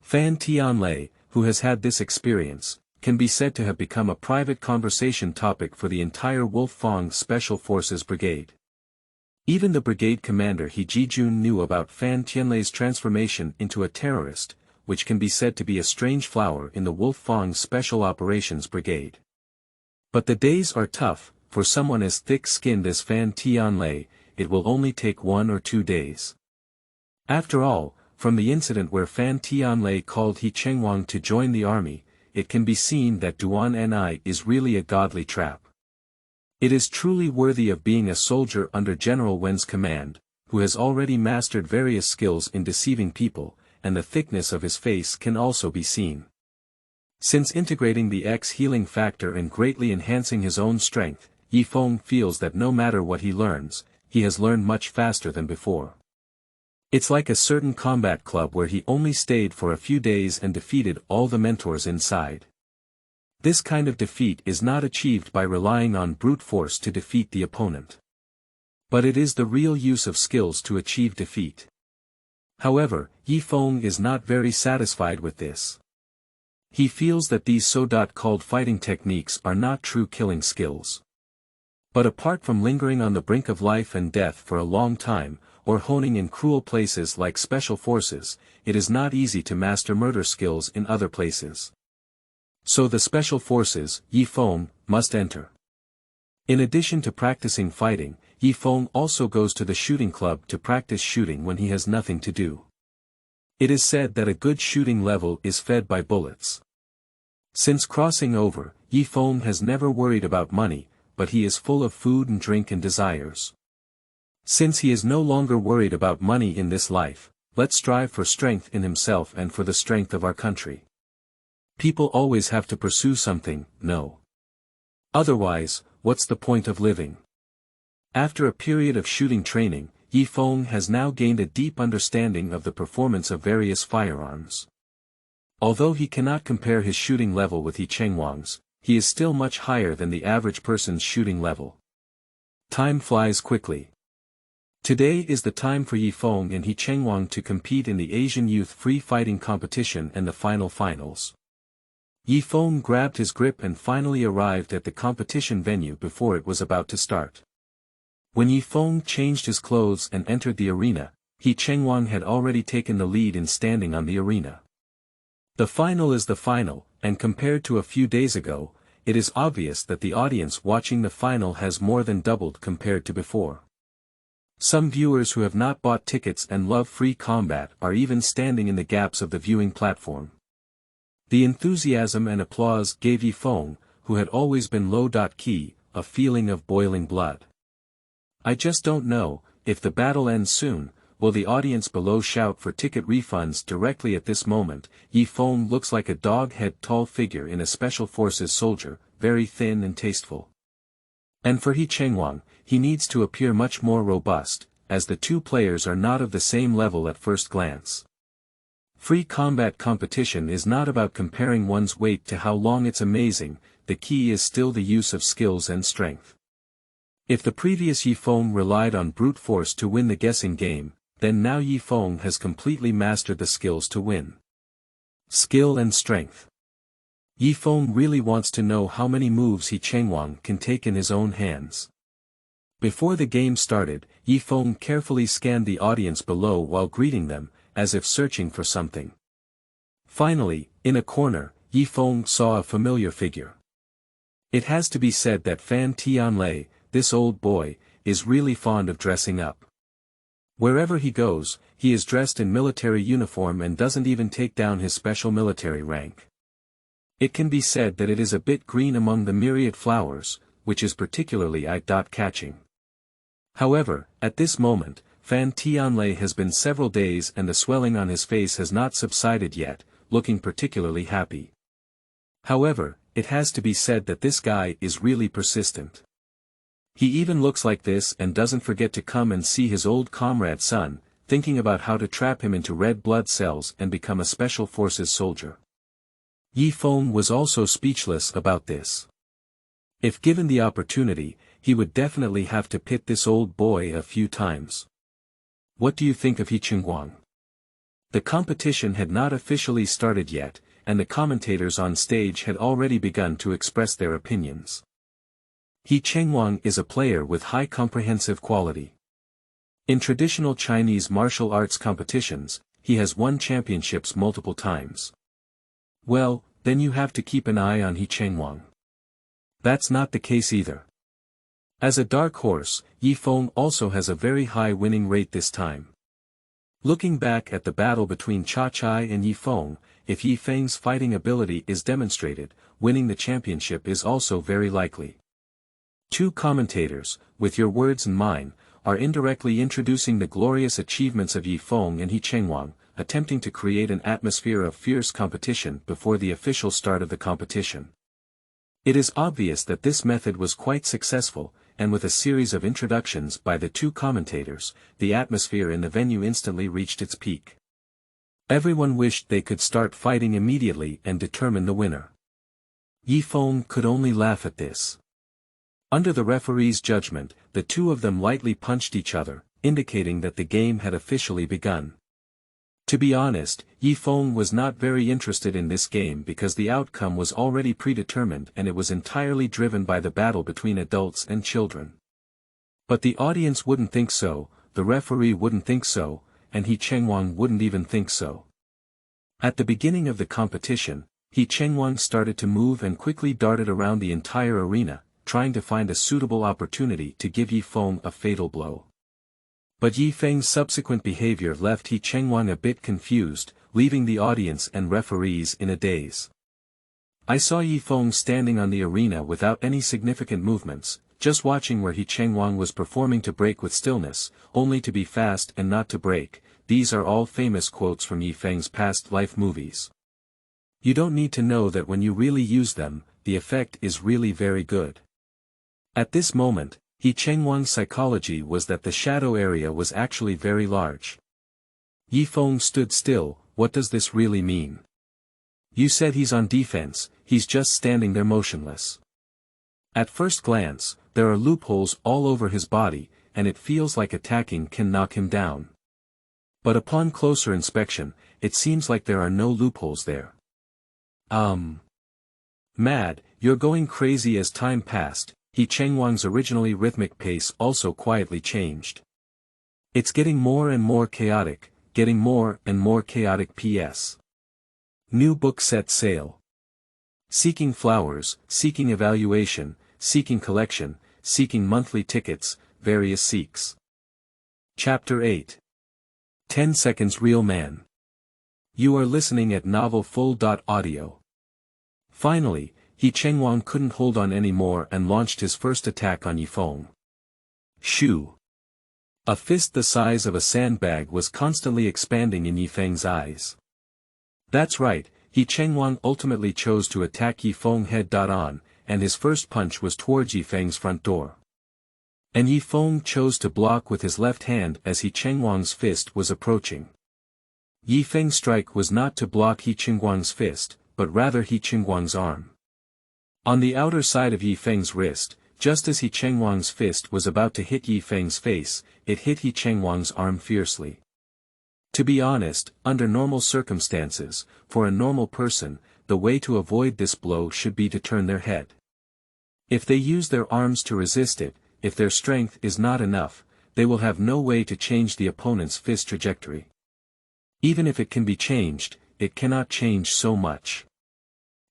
Fan Tianlei, who has had this experience, can be said to have become a private conversation topic for the entire Wolfang Special Forces Brigade. Even the brigade commander He Jijun knew about Fan Tianlei's transformation into a terrorist, which can be said to be a strange flower in the Wolfang Special Operations Brigade. But the days are tough. For someone as thick-skinned as Fan Tianlei, it will only take 1 or 2 days. After all, from the incident where Fan Tianlei called He Chenguang to join the army, it can be seen that Duan Ni is really a godly trap. It is truly worthy of being a soldier under General Wen's command, who has already mastered various skills in deceiving people, and the thickness of his face can also be seen. Since integrating the X healing factor and greatly enhancing his own strength, Yi Feng feels that no matter what he learns, he has learned much faster than before. It's like a certain combat club where he only stayed for a few days and defeated all the mentors inside. This kind of defeat is not achieved by relying on brute force to defeat the opponent. But it is the real use of skills to achieve defeat. However, Yi Feng is not very satisfied with this. He feels that these so-called fighting techniques are not true killing skills. But apart from lingering on the brink of life and death for a long time, or honing in cruel places like special forces, it is not easy to master murder skills in other places. So the special forces, Yi Feng, must enter. In addition to practicing fighting, Yi Feng also goes to the shooting club to practice shooting when he has nothing to do. It is said that a good shooting level is fed by bullets. Since crossing over, Yi Feng has never worried about money, but he is full of food and drink and desires. Since he is no longer worried about money in this life, let's strive for strength in himself and for the strength of our country. People always have to pursue something, no? Otherwise, what's the point of living? After a period of shooting training, Yi Feng has now gained a deep understanding of the performance of various firearms. Although he cannot compare his shooting level with He Chenguang's, he is still much higher than the average person's shooting level. Time flies quickly. Today is the time for Yi Feng and He Chenguang to compete in the Asian Youth Free Fighting Competition and the finals. Yi Feng grabbed his grip and finally arrived at the competition venue before it was about to start. When Yi Feng changed his clothes and entered the arena, He Chenguang had already taken the lead in standing on the arena. The final is the final, and compared to a few days ago, it is obvious that the audience watching the final has more than doubled compared to before. Some viewers who have not bought tickets and love free combat are even standing in the gaps of the viewing platform. The enthusiasm and applause gave Yi Feng, who had always been low-key, a feeling of boiling blood. I just don't know, if the battle ends soon, will the audience below shout for ticket refunds directly at this moment. Yi Feng looks like a dog-head tall figure in a special forces soldier, very thin and tasteful. And for He Chenguang, he needs to appear much more robust, as the two players are not of the same level at first glance. Free combat competition is not about comparing one's weight to how long it's amazing, the key is still the use of skills and strength. If the previous Yi Feng relied on brute force to win the guessing game, then now Yi Feng has completely mastered the skills to win. Skill and strength. Yi Feng really wants to know how many moves He Chenguang can take in his own hands. Before the game started, Yi Feng carefully scanned the audience below while greeting them, as if searching for something. Finally, in a corner, Yi Feng saw a familiar figure. It has to be said that Fan Tianlei, this old boy, is really fond of dressing up. Wherever he goes, he is dressed in military uniform and doesn't even take down his special military rank. It can be said that it is a bit green among the myriad flowers, which is particularly eye-catching. However, at this moment, Fan Tianlei has been several days and the swelling on his face has not subsided yet, looking particularly happy. However, it has to be said that this guy is really persistent. He even looks like this and doesn't forget to come and see his old comrade Sun, thinking about how to trap him into red blood cells and become a special forces soldier. Yi Feng was also speechless about this. If given the opportunity, he would definitely have to pit this old boy a few times. What do you think of Chenguang? The competition had not officially started yet, and the commentators on stage had already begun to express their opinions. Chenguang is a player with high comprehensive quality. In traditional Chinese martial arts competitions, he has won championships multiple times. Well, then you have to keep an eye on Chenguang. That's not the case either. As a dark horse, Yi Feng also has a very high winning rate this time. Looking back at the battle between Cha Chai and Yi Feng, if Yi Feng's fighting ability is demonstrated, winning the championship is also very likely. Two commentators, with your words and mine, are indirectly introducing the glorious achievements of Yi Feng and Chenguang, attempting to create an atmosphere of fierce competition before the official start of the competition. It is obvious that this method was quite successful, and with a series of introductions by the two commentators, the atmosphere in the venue instantly reached its peak. Everyone wished they could start fighting immediately and determine the winner. Yi Feng could only laugh at this. Under the referee's judgment, the two of them lightly punched each other, indicating that the game had officially begun. To be honest, Yi Feng was not very interested in this game because the outcome was already predetermined and it was entirely driven by the battle between adults and children. But the audience wouldn't think so, the referee wouldn't think so, and Chenguang wouldn't even think so. At the beginning of the competition, Chenguang started to move and quickly darted around the entire arena, trying to find a suitable opportunity to give Yi Feng a fatal blow. But Yi Feng's subsequent behavior left Chenguang a bit confused, leaving the audience and referees in a daze. I saw Yi Feng standing on the arena without any significant movements, just watching where Chenguang was performing to break with stillness, only to be fast and not to break. These are all famous quotes from Yi Feng's past life movies. You don't need to know that when you really use them, the effect is really very good. At this moment, Chenguang's psychology was that the shadow area was actually very large. Yi Feng stood still. What does this really mean? You said he's on defense, he's just standing there motionless. At first glance, there are loopholes all over his body, and it feels like attacking can knock him down. But upon closer inspection, it seems like there are no loopholes there. Mad, you're going crazy. As time passed, Chenguang's originally rhythmic pace also quietly changed. It's getting more and more chaotic, getting more and more chaotic. P.S. New book set sale. Seeking flowers, seeking evaluation, seeking collection, seeking monthly tickets, various seeks. Chapter 8. 10 Seconds Real Man. You are listening at novelfull.audio. Finally, Chenguang couldn't hold on anymore and launched his first attack on Yi Feng. Shoo! A fist the size of a sandbag was constantly expanding in Yi Feng's eyes. That's right, Chenguang ultimately chose to attack Yi Feng head-on, and his first punch was towards Yi Feng's front door. And Yi Feng chose to block with his left hand as Chenguang's fist was approaching. Yi Feng's strike was not to block Chenguang's fist, but rather Chenguang's arm. On the outer side of Yi Feng's wrist, just as Chenguang's fist was about to hit Yi Feng's face, it hit Chenguang's arm fiercely. To be honest, under normal circumstances, for a normal person, the way to avoid this blow should be to turn their head. If they use their arms to resist it, if their strength is not enough, they will have no way to change the opponent's fist trajectory. Even if it can be changed, it cannot change so much.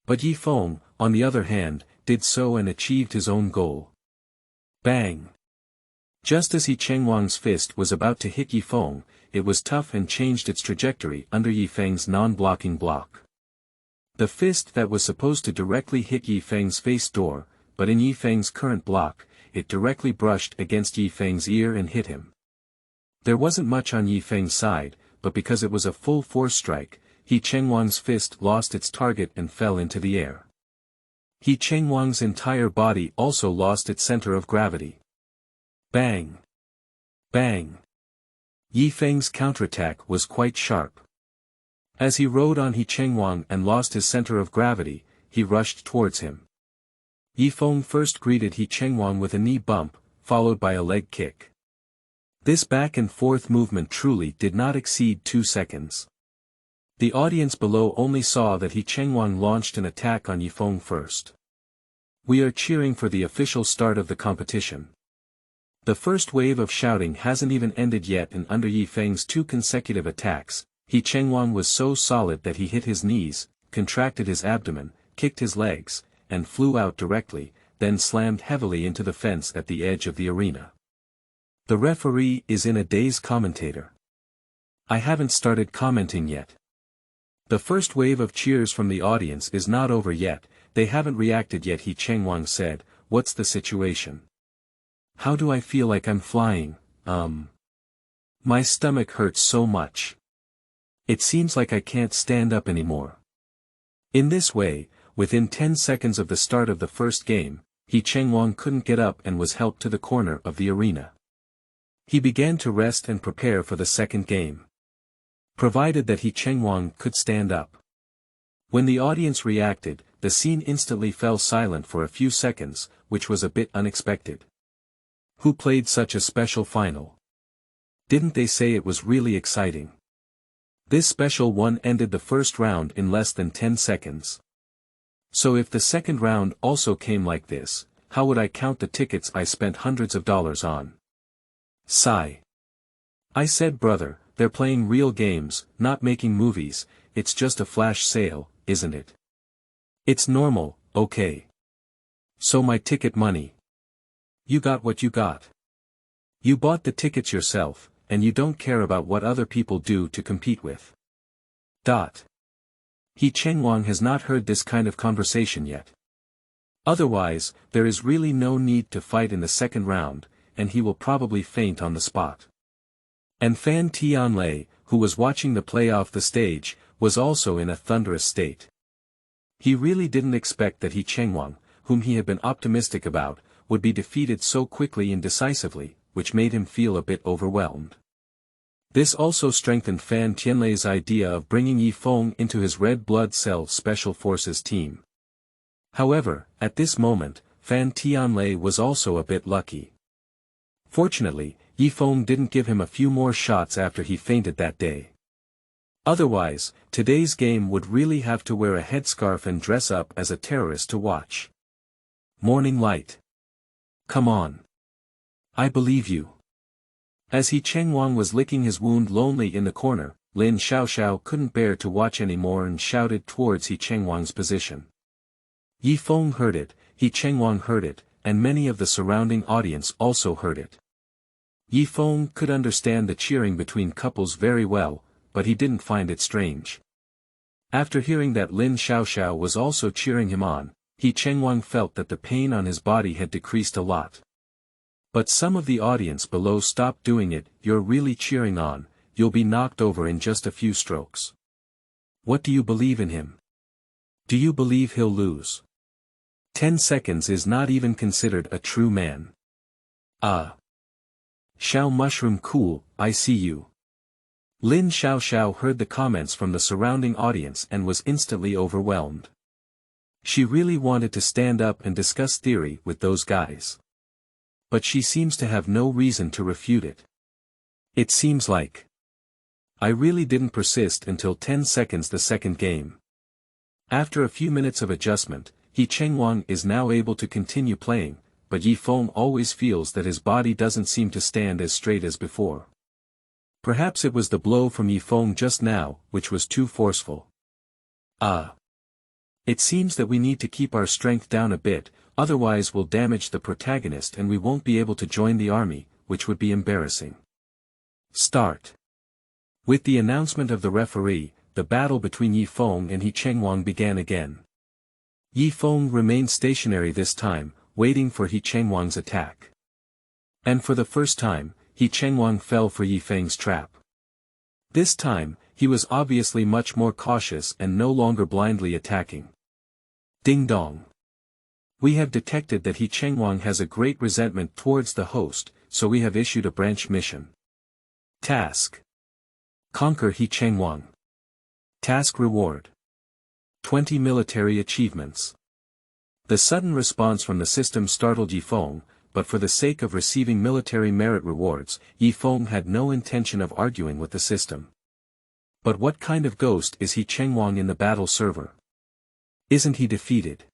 But Yi Feng, on the other hand, did so and achieved his own goal. Bang! Just as Chenguang's fist was about to hit Yi Feng, it was tough and changed its trajectory under Yi Feng's non-blocking block. The fist that was supposed to directly hit Yi Feng's face door, but in Yi Feng's current block, it directly brushed against Yi Feng's ear and hit him. There wasn't much on Yi Feng's side, but because it was a full force strike, He Chenguang's fist lost its target and fell into the air. He Chenguang's entire body also lost its center of gravity. Bang! Bang! Yi Feng's counterattack was quite sharp. As he rode on He Chenguang and lost his center of gravity, he rushed towards him. Yi Feng first greeted He Chenguang with a knee bump, followed by a leg kick. This back and forth movement truly did not exceed 2 seconds. The audience below only saw that He Chenguang launched an attack on Yi Feng first. We are cheering for the official start of the competition. The first wave of shouting hasn't even ended yet, and under Yi Feng's 2 consecutive attacks, He Chenguang was so solid that he hit his knees, contracted his abdomen, kicked his legs, and flew out directly, then slammed heavily into the fence at the edge of the arena. The referee is in a daze. Commentator. I haven't started commenting yet. The first wave of cheers from the audience is not over yet, they haven't reacted yet. He Chenguang said, "What's the situation? How do I feel like I'm flying? My stomach hurts so much. It seems like I can't stand up anymore." In this way, within 10 seconds of the start of the first game, He Chenguang couldn't get up and was helped to the corner of the arena. He began to rest and prepare for the second game. Provided that He Chenguang could stand up. When the audience reacted, the scene instantly fell silent for a few seconds, which was a bit unexpected. Who played such a special final? Didn't they say it was really exciting? This special one ended the first round in less than 10 seconds. So if the second round also came like this, how would I count the tickets I spent hundreds of dollars on? Sigh. I said, brother, they're playing real games, not making movies, it's just a flash sale, isn't it? It's normal, okay. So my ticket money. You got what you got. You bought the tickets yourself, and you don't care about what other people do to compete with. He Chenguang has not heard this kind of conversation yet. Otherwise, there is really no need to fight in the second round, and he will probably faint on the spot. And Fan Tianlei, who was watching the play off the stage, was also in a thunderous state. He really didn't expect that He Chenguang, whom he had been optimistic about, would be defeated so quickly and decisively, which made him feel a bit overwhelmed. This also strengthened Fan Tianlei's idea of bringing Yi Feng into his red blood cell special forces team. However, at this moment, Fan Tianlei was also a bit lucky. Fortunately, Yi Feng didn't give him a few more shots after he fainted that day. Otherwise, today's game would really have to wear a headscarf and dress up as a terrorist to watch. Morning light. Come on. I believe you. As He Chenguang was licking his wound lonely in the corner, Lin Xiaoxiao couldn't bear to watch anymore and shouted towards He Chenguang's position. Yi Feng heard it, He Chenguang heard it, and many of the surrounding audience also heard it. Yi Feng could understand the cheering between couples very well, but he didn't find it strange. After hearing that Lin Xiaoxiao was also cheering him on, He Chenguang felt that the pain on his body had decreased a lot. But some of the audience below stopped doing it. You're really cheering on, you'll be knocked over in just a few strokes. What do you believe in him? Do you believe he'll lose? 10 seconds is not even considered a true man. Xiao Mushroom cool, I see you. Lin Xiaoxiao heard the comments from the surrounding audience and was instantly overwhelmed. She really wanted to stand up and discuss theory with those guys. But she seems to have no reason to refute it. It seems like I really didn't persist until 10 seconds the second game. After a few minutes of adjustment, He Chenguang is now able to continue playing, but Yi Feng always feels that his body doesn't seem to stand as straight as before. Perhaps it was the blow from Yi Feng just now, which was too forceful. It seems that we need to keep our strength down a bit, otherwise we'll damage the protagonist and we won't be able to join the army, which would be embarrassing. Start. With the announcement of the referee, the battle between Yi Feng and He Chenguang began again. Yi Feng remained stationary this time, waiting for He Chenguang's attack. And for the first time, He Chenguang fell for Yi Feng's trap. This time, He was obviously much more cautious and no longer blindly attacking. Ding dong. We have detected that Chenguang has a great resentment towards the host, so we have issued a branch mission. Task: conquer Chenguang. Task reward: 20 military achievements. The sudden response from the system startled Feng, but for the sake of receiving military merit rewards, Feng had no intention of arguing with the system. But what kind of ghost is Chenguang in the battle server? Isn't he defeated?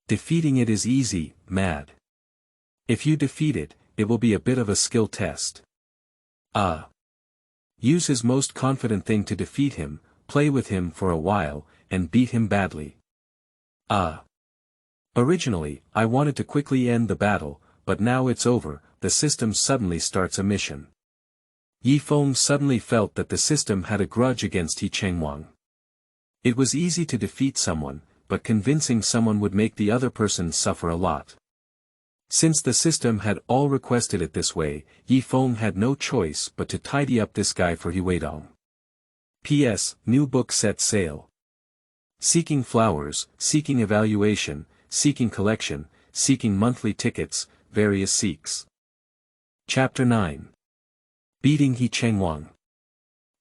Defeating it is easy, mad. If you defeat it, it will be a bit of a skill test. Use his most confident thing to defeat him, play with him for a while, and beat him badly. Originally, I wanted to quickly end the battle, but now it's over, the system suddenly starts a mission. Feng suddenly felt that the system had a grudge against Chenguang. It was easy to defeat someone, but convincing someone would make the other person suffer a lot. Since the system had all requested it this way, Feng had no choice but to tidy up this guy for Weidong. P.S. New book set sale. Seeking flowers, seeking evaluation, seeking collection, seeking monthly tickets, various seeks. Chapter 9. Beating Chenguang.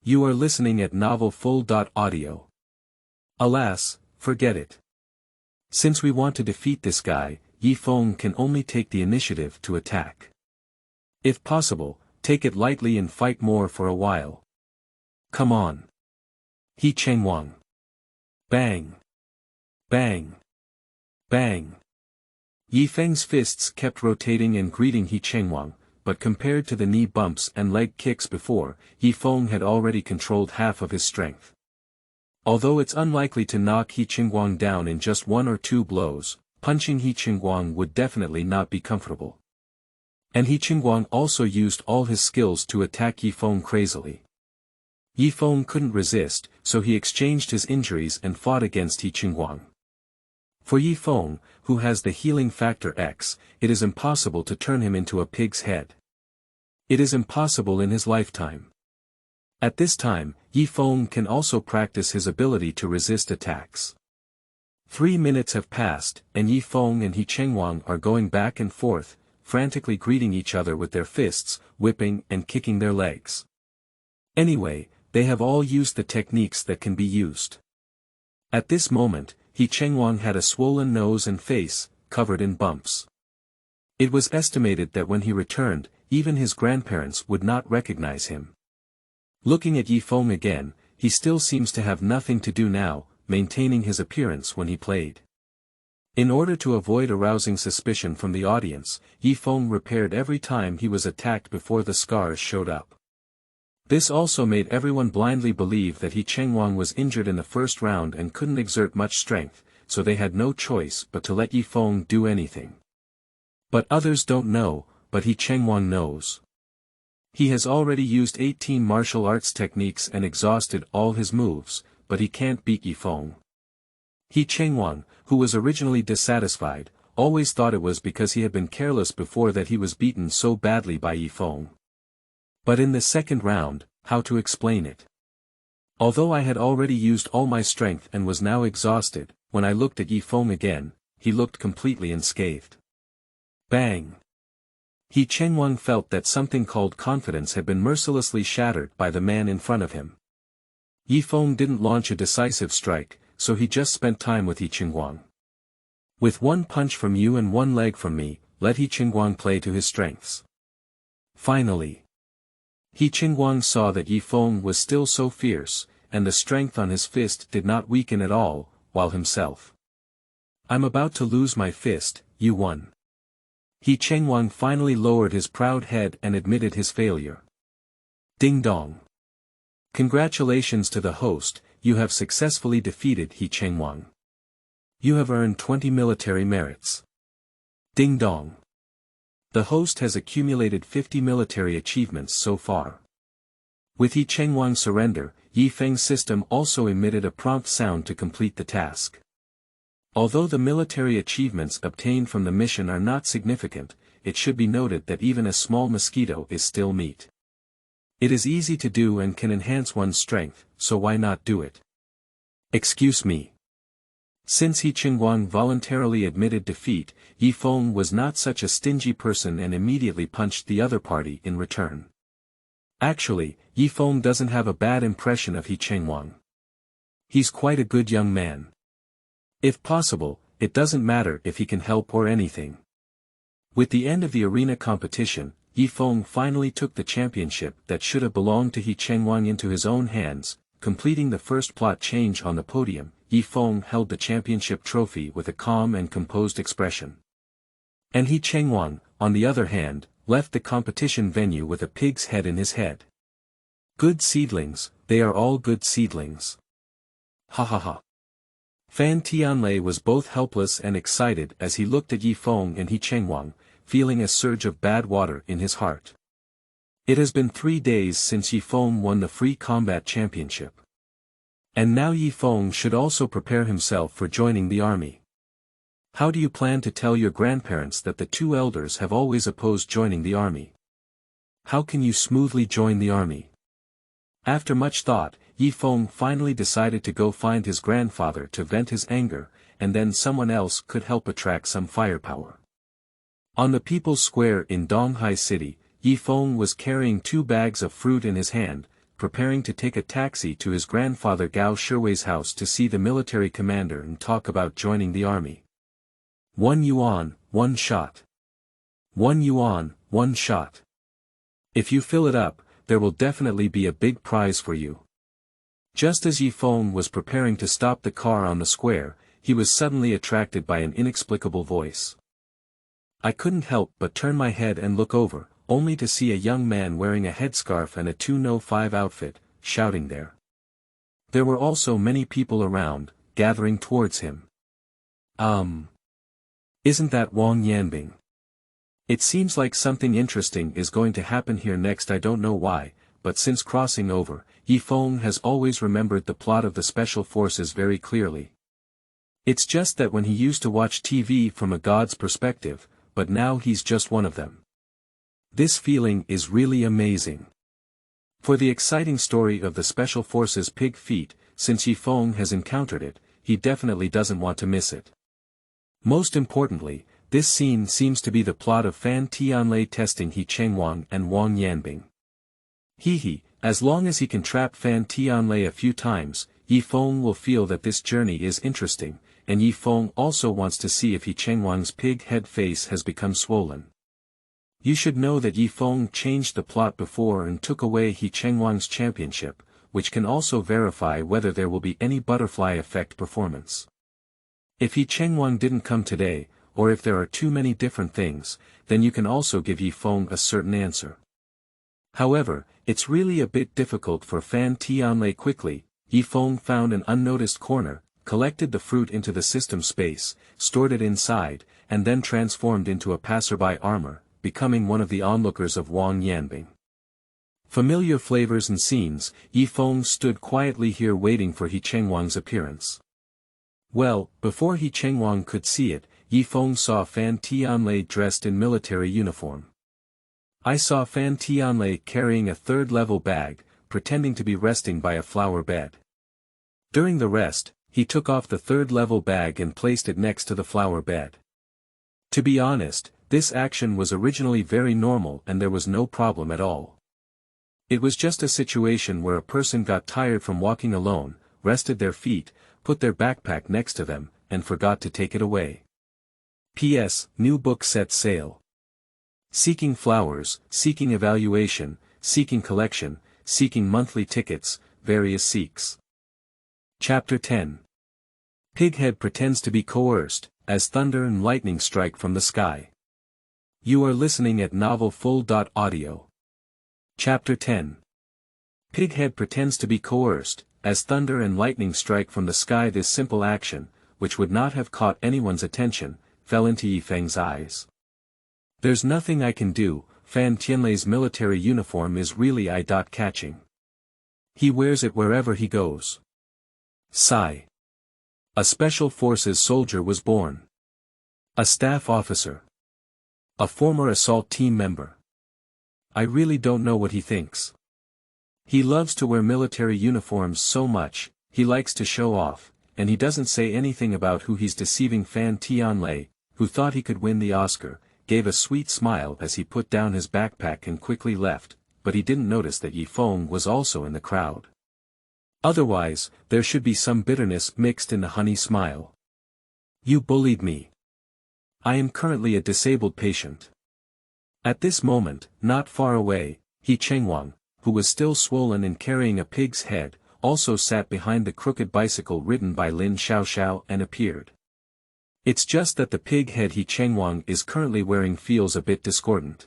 You are listening at novelfull.audio. Alas, forget it. Since we want to defeat this guy, Feng can only take the initiative to attack. If possible, take it lightly and fight more for a while. Come on. Chenguang. Bang. Bang. Bang. Feng's fists kept rotating and greeting Chenguang, but compared to the knee bumps and leg kicks before, Feng had already controlled half of his strength. Although it's unlikely to knock Chenguang down in just 1 or 2 blows, punching Chenguang would definitely not be comfortable. And Chenguang also used all his skills to attack Feng crazily. Feng couldn't resist, so he exchanged his injuries and fought against Chenguang. For Feng, who has the healing factor X, it is impossible to turn him into a pig's head. It is impossible in his lifetime. At this time, Feng can also practice his ability to resist attacks. 3 minutes have passed, and Feng and Chenguang are going back and forth, frantically greeting each other with their fists, whipping and kicking their legs. Anyway, they have all used the techniques that can be used. At this moment, Chenguang had a swollen nose and face, covered in bumps. It was estimated that when he returned, even his grandparents would not recognize him. Looking at Feng again, he still seems to have nothing to do now, maintaining his appearance when he played. In order to avoid arousing suspicion from the audience, Feng repaired every time he was attacked before the scars showed up. This also made everyone blindly believe that Chenguang was injured in the first round and couldn't exert much strength, so they had no choice but to let Feng do anything. But others don't know, but Chenguang knows. He has already used 18 martial arts techniques and exhausted all his moves, but he can't beat Feng. Chenguang, who was originally dissatisfied, always thought it was because he had been careless before that he was beaten so badly by Feng. But in the second round, how to explain it? Although I had already used all my strength and was now exhausted, when I looked at Feng again, he looked completely unscathed. Bang! Chenguang felt that something called confidence had been mercilessly shattered by the man in front of him. Feng didn't launch a decisive strike, so he just spent time with Chenguang. With 1 punch from you and 1 leg from me, let Chenguang play to his strengths. Finally, Chenguang saw that Feng was still so fierce, and the strength on his fist did not weaken at all, while himself. I'm about to lose my fist, you won. Chenguang finally lowered his proud head and admitted his failure. Ding dong. Congratulations to the host, you have successfully defeated Chenguang. You have earned 20 military merits. Ding dong. The host has accumulated 50 military achievements so far. With Chenguang's surrender, Feng's system also emitted a prompt sound to complete the task. Although the military achievements obtained from the mission are not significant, it should be noted that even a small mosquito is still meat. It is easy to do and can enhance one's strength, so why not do it? Excuse me. Since Chenguang voluntarily admitted defeat, Feng was not such a stingy person and immediately punched the other party in return. Actually, Feng doesn't have a bad impression of Chenguang. He's quite a good young man. If possible, it doesn't matter if he can help or anything. With the end of the arena competition, Feng finally took the championship that should have belonged to Chenguang into his own hands, completing the first plot change on the podium. Feng held the championship trophy with a calm and composed expression. And Chenguang, on the other hand, left the competition venue with a pig's head in his head. Good seedlings, they are all good seedlings. Ha ha ha. Fan Tianlei was both helpless and excited as he looked at Feng and Chenguang, feeling a surge of bad water in his heart. It has been 3 days since Feng won the Free Combat Championship. And now Feng should also prepare himself for joining the army. How do you plan to tell your grandparents that the two elders have always opposed joining the army? How can you smoothly join the army? After much thought, Feng finally decided to go find his grandfather to vent his anger, and then someone else could help attract some firepower. On the People's Square in Donghai City, Feng was carrying 2 bags of fruit in his hand, preparing to take a taxi to his grandfather Gao Shiwei's house to see the military commander and talk about joining the army. 1 yuan, 1 shot. 1 yuan, 1 shot. If you fill it up, there will definitely be a big prize for you. Just as Feng was preparing to stop the car on the square, he was suddenly attracted by an inexplicable voice. I couldn't help but turn my head and look over, only to see a young man wearing a headscarf and a 205 outfit, shouting there. There were also many people around, gathering towards him. Isn't that Wang Yanbing? It seems like something interesting is going to happen here next. I don't know why, but since crossing over, Feng has always remembered the plot of the Special Forces very clearly. It's just that when he used to watch TV from a god's perspective, but now he's just one of them. This feeling is really amazing. For the exciting story of the Special Forces Pig Feet, since Feng has encountered it, he definitely doesn't want to miss it. Most importantly, this scene seems to be the plot of Fan Tianlei testing Chenguang and Wang Yanbing. As long as he can trap Fan Tianlei a few times, Feng will feel that this journey is interesting, and Feng also wants to see if Chenguang's pig head face has become swollen. You should know that Feng changed the plot before and took away Chenguang's championship, which can also verify whether there will be any butterfly effect performance. If Chenguang didn't come today, or if there are too many different things, then you can also give Feng a certain answer. However, it's really a bit difficult for Fan Tianlei. Quickly, Feng found an unnoticed corner, collected the fruit into the system space, stored it inside, and then transformed into a passerby armor, becoming one of the onlookers of Wang Yanbing. Familiar flavors and scenes, Feng stood quietly here waiting for Chenguang's appearance. Well, before Chenguang could see it, Feng saw Fan Tianlei dressed in military uniform. I saw Fan Tianlei carrying a 3rd-level bag, pretending to be resting by a flower bed. During the rest, he took off the 3rd-level bag and placed it next to the flower bed. To be honest, this action was originally very normal and there was no problem at all. It was just a situation where a person got tired from walking alone, rested their feet, put their backpack next to them, and forgot to take it away. P.S. New book set sale. Seeking flowers, seeking evaluation, seeking collection, seeking monthly tickets, various seeks. Chapter 10. Pighead pretends to be coerced, as thunder and lightning strike from the sky. You are listening at novelfull.audio. Chapter 10. Pighead pretends to be coerced, as thunder and lightning strike from the sky. This simple action, which would not have caught anyone's attention, fell into Feng's eyes. There's nothing I can do. Fan Tianlei's military uniform is really eye-catching. He wears it wherever he goes. Sigh. A Special Forces soldier was born. A staff officer. A former assault team member. I really don't know what he thinks. He loves to wear military uniforms so much, he likes to show off, and he doesn't say anything about who he's deceiving. Fan Tianlei, who thought he could win the Oscar, gave a sweet smile as he put down his backpack and quickly left, but he didn't notice that Feng was also in the crowd. Otherwise, there should be some bitterness mixed in the honey smile. You bullied me. I am currently a disabled patient. At this moment, not far away, Chenguang, who was still swollen and carrying a pig's head, also sat behind the crooked bicycle ridden by Lin Xiaoxiao and appeared. It's just that the pig head Chenguang is currently wearing feels a bit discordant.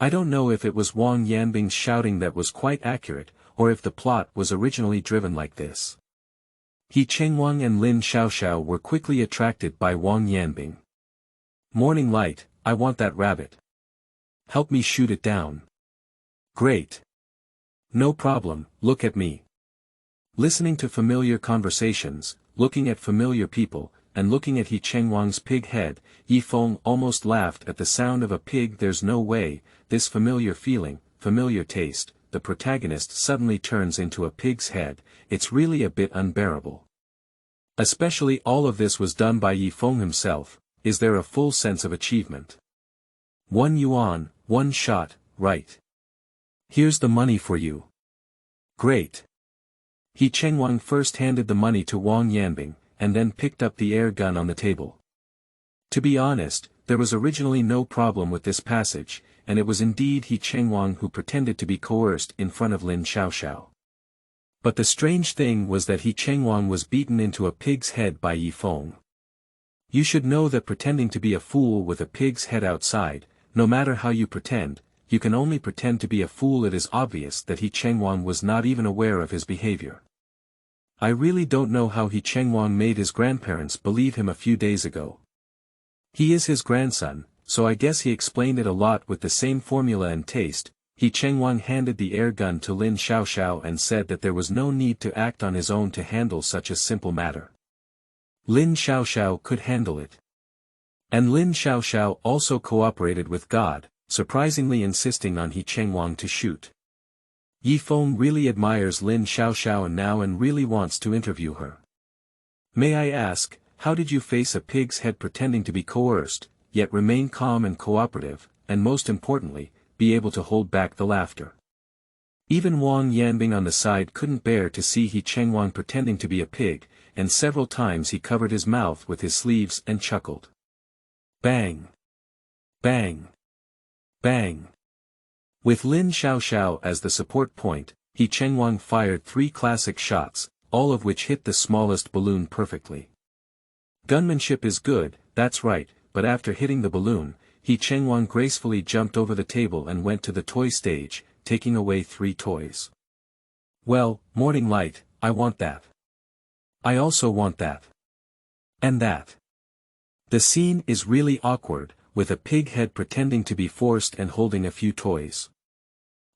I don't know if it was Wang Yanbing's shouting that was quite accurate, or if the plot was originally driven like this. Chenguang and Lin Xiaoxiao were quickly attracted by Wang Yanbing. Morning light, I want that rabbit. Help me shoot it down. Great. No problem, look at me. Listening to familiar conversations, looking at familiar people, and looking at Chenguang's pig head, Feng almost laughed at the sound of a pig. There's no way, this familiar feeling, familiar taste, the protagonist suddenly turns into a pig's head, it's really a bit unbearable. Especially all of this was done by Feng himself, is there a full sense of achievement? 1 yuan, 1 shot, right. Here's the money for you. Great. Chenguang first handed the money to Wang Yanbing, and then picked up the air gun on the table. To be honest, there was originally no problem with this passage, and it was indeed Chenguang who pretended to be coerced in front of Lin Xiaoxiao. But the strange thing was that Chenguang was beaten into a pig's head by Feng. You should know that pretending to be a fool with a pig's head outside, no matter how you pretend, you can only pretend to be a fool. It is obvious that Chenguang was not even aware of his behavior. I really don't know how Chenguang made his grandparents believe him a few days ago. He is his grandson, so I guess he explained it a lot with the same formula and taste. Chenguang handed the air gun to Lin Xiaoxiao and said that there was no need to act on his own to handle such a simple matter. Lin Xiaoxiao could handle it. And Lin Xiaoxiao also cooperated with God, surprisingly insisting on Chenguang to shoot. Feng really admires Lin Xiaoxiao now and really wants to interview her. May I ask, how did you face a pig's head pretending to be coerced, yet remain calm and cooperative, and most importantly, be able to hold back the laughter? Even Wang Yanbing on the side couldn't bear to see Chenguang pretending to be a pig, and several times he covered his mouth with his sleeves and chuckled. Bang! Bang! Bang! With Lin Xiaoxiao as the support point, Chenguang fired 3 classic shots, all of which hit the smallest balloon perfectly. Gunmanship is good, that's right, but after hitting the balloon, Chenguang gracefully jumped over the table and went to the toy stage, taking away 3 toys. Well, morning light, I want that. I also want that. And that. The scene is really awkward, with a pig head pretending to be forced and holding a few toys.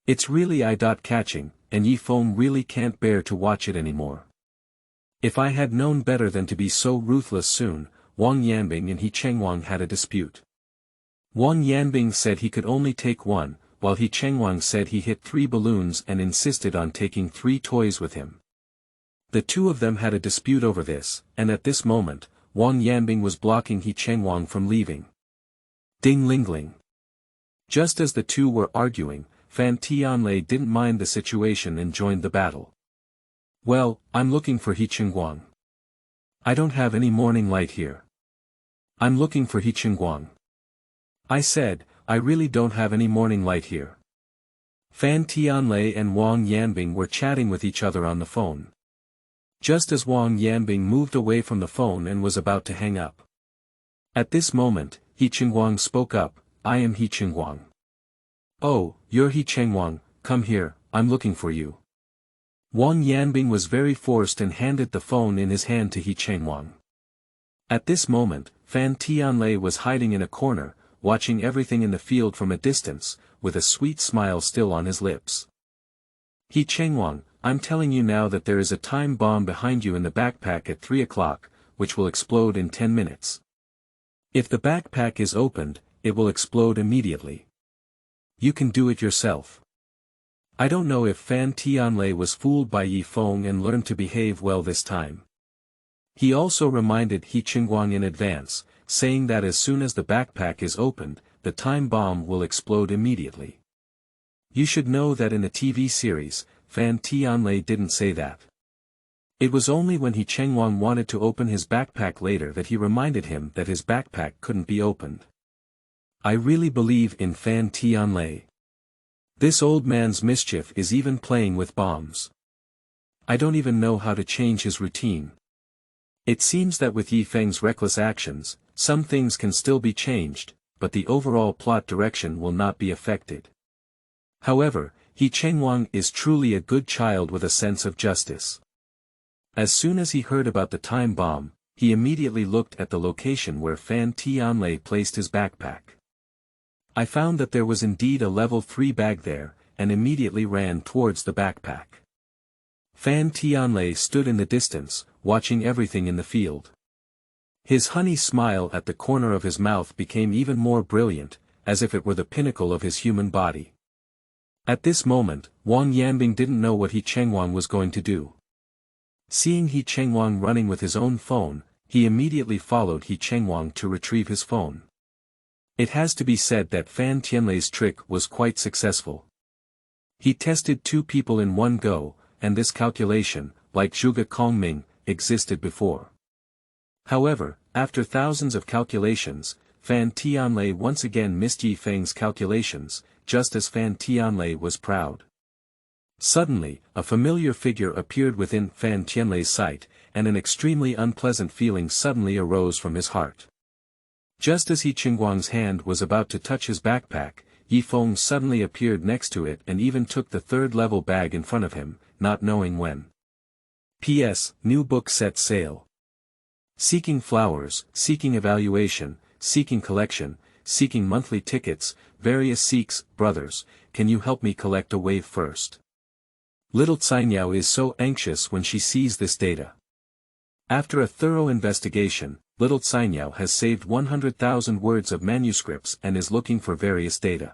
It's really eye-catching, and Feng really can't bear to watch it anymore. If I had known better than to be so ruthless soon, Wang Yanbing and Chenguang had a dispute. Wang Yanbing said he could only take 1, while Chenguang said he hit 3 balloons and insisted on taking 3 toys with him. The two of them had a dispute over this, and at this moment, Wang Yanbing was blocking Chenguang from leaving. Ding-ling-ling. Just as the two were arguing, Fan Tianlei didn't mind the situation and joined the battle. Well, I'm looking for Chenguang. I don't have any morning light here. I'm looking for Chenguang. I said, I really don't have any morning light here. Fan Tianlei and Wang Yanbing were chatting with each other on the phone. Just as Wang Yanbing moved away from the phone and was about to hang up. At this moment, Chenguang spoke up, I am Chenguang. Oh, you're Chenguang, come here, I'm looking for you. Wang Yanbing was very forced and handed the phone in his hand to Chenguang. At this moment, Fan Tianlei was hiding in a corner, watching everything in the field from a distance, with a sweet smile still on his lips. Chenguang, I'm telling you now that there is a time bomb behind you in the backpack at 3 o'clock, which will explode in 10 minutes. If the backpack is opened, it will explode immediately. You can do it yourself. I don't know if Fan Tianlei was fooled by Yi Feng and learned to behave well this time. He also reminded Chenguang in advance, saying that as soon as the backpack is opened, the time bomb will explode immediately. You should know that in the TV series, Fan Tianlei didn't say that. It was only when Chenguang wanted to open his backpack later that he reminded him that his backpack couldn't be opened. I really believe in Fan Tianlei. This old man's mischief is even playing with bombs. I don't even know how to change his routine. It seems that with Yi Feng's reckless actions, some things can still be changed, but the overall plot direction will not be affected. However, Chenguang is truly a good child with a sense of justice. As soon as he heard about the time bomb, he immediately looked at the location where Fan Tianlei placed his backpack. I found that there was indeed a level 3 bag there, and immediately ran towards the backpack. Fan Tianlei stood in the distance, watching everything in the field. His honey smile at the corner of his mouth became even more brilliant, as if it were the pinnacle of his human body. At this moment, Wang Yanbing didn't know what Chenguang was going to do. Seeing Chenguang running with his own phone, he immediately followed Chenguang to retrieve his phone. It has to be said that Fan Tianlei's trick was quite successful. He tested 2 people in one go, and this calculation, like Zhuge Kongming, existed before. However, after thousands of calculations, Fan Tianlei once again missed Yi Feng's calculations, just as Fan Tianlei was proud. Suddenly, a familiar figure appeared within Fan Tianlei's sight, and an extremely unpleasant feeling suddenly arose from his heart. Just as Chenguang's hand was about to touch his backpack, Yi Feng suddenly appeared next to it and even took the 3rd-level bag in front of him, not knowing when. P.S. New book set sale. Seeking flowers, seeking evaluation, seeking collection, seeking monthly tickets, various seeks, brothers, can you help me collect a wave first? Little Cainiao is so anxious when she sees this data. After a thorough investigation, little Cainiao has saved 100,000 words of manuscripts and is looking for various data.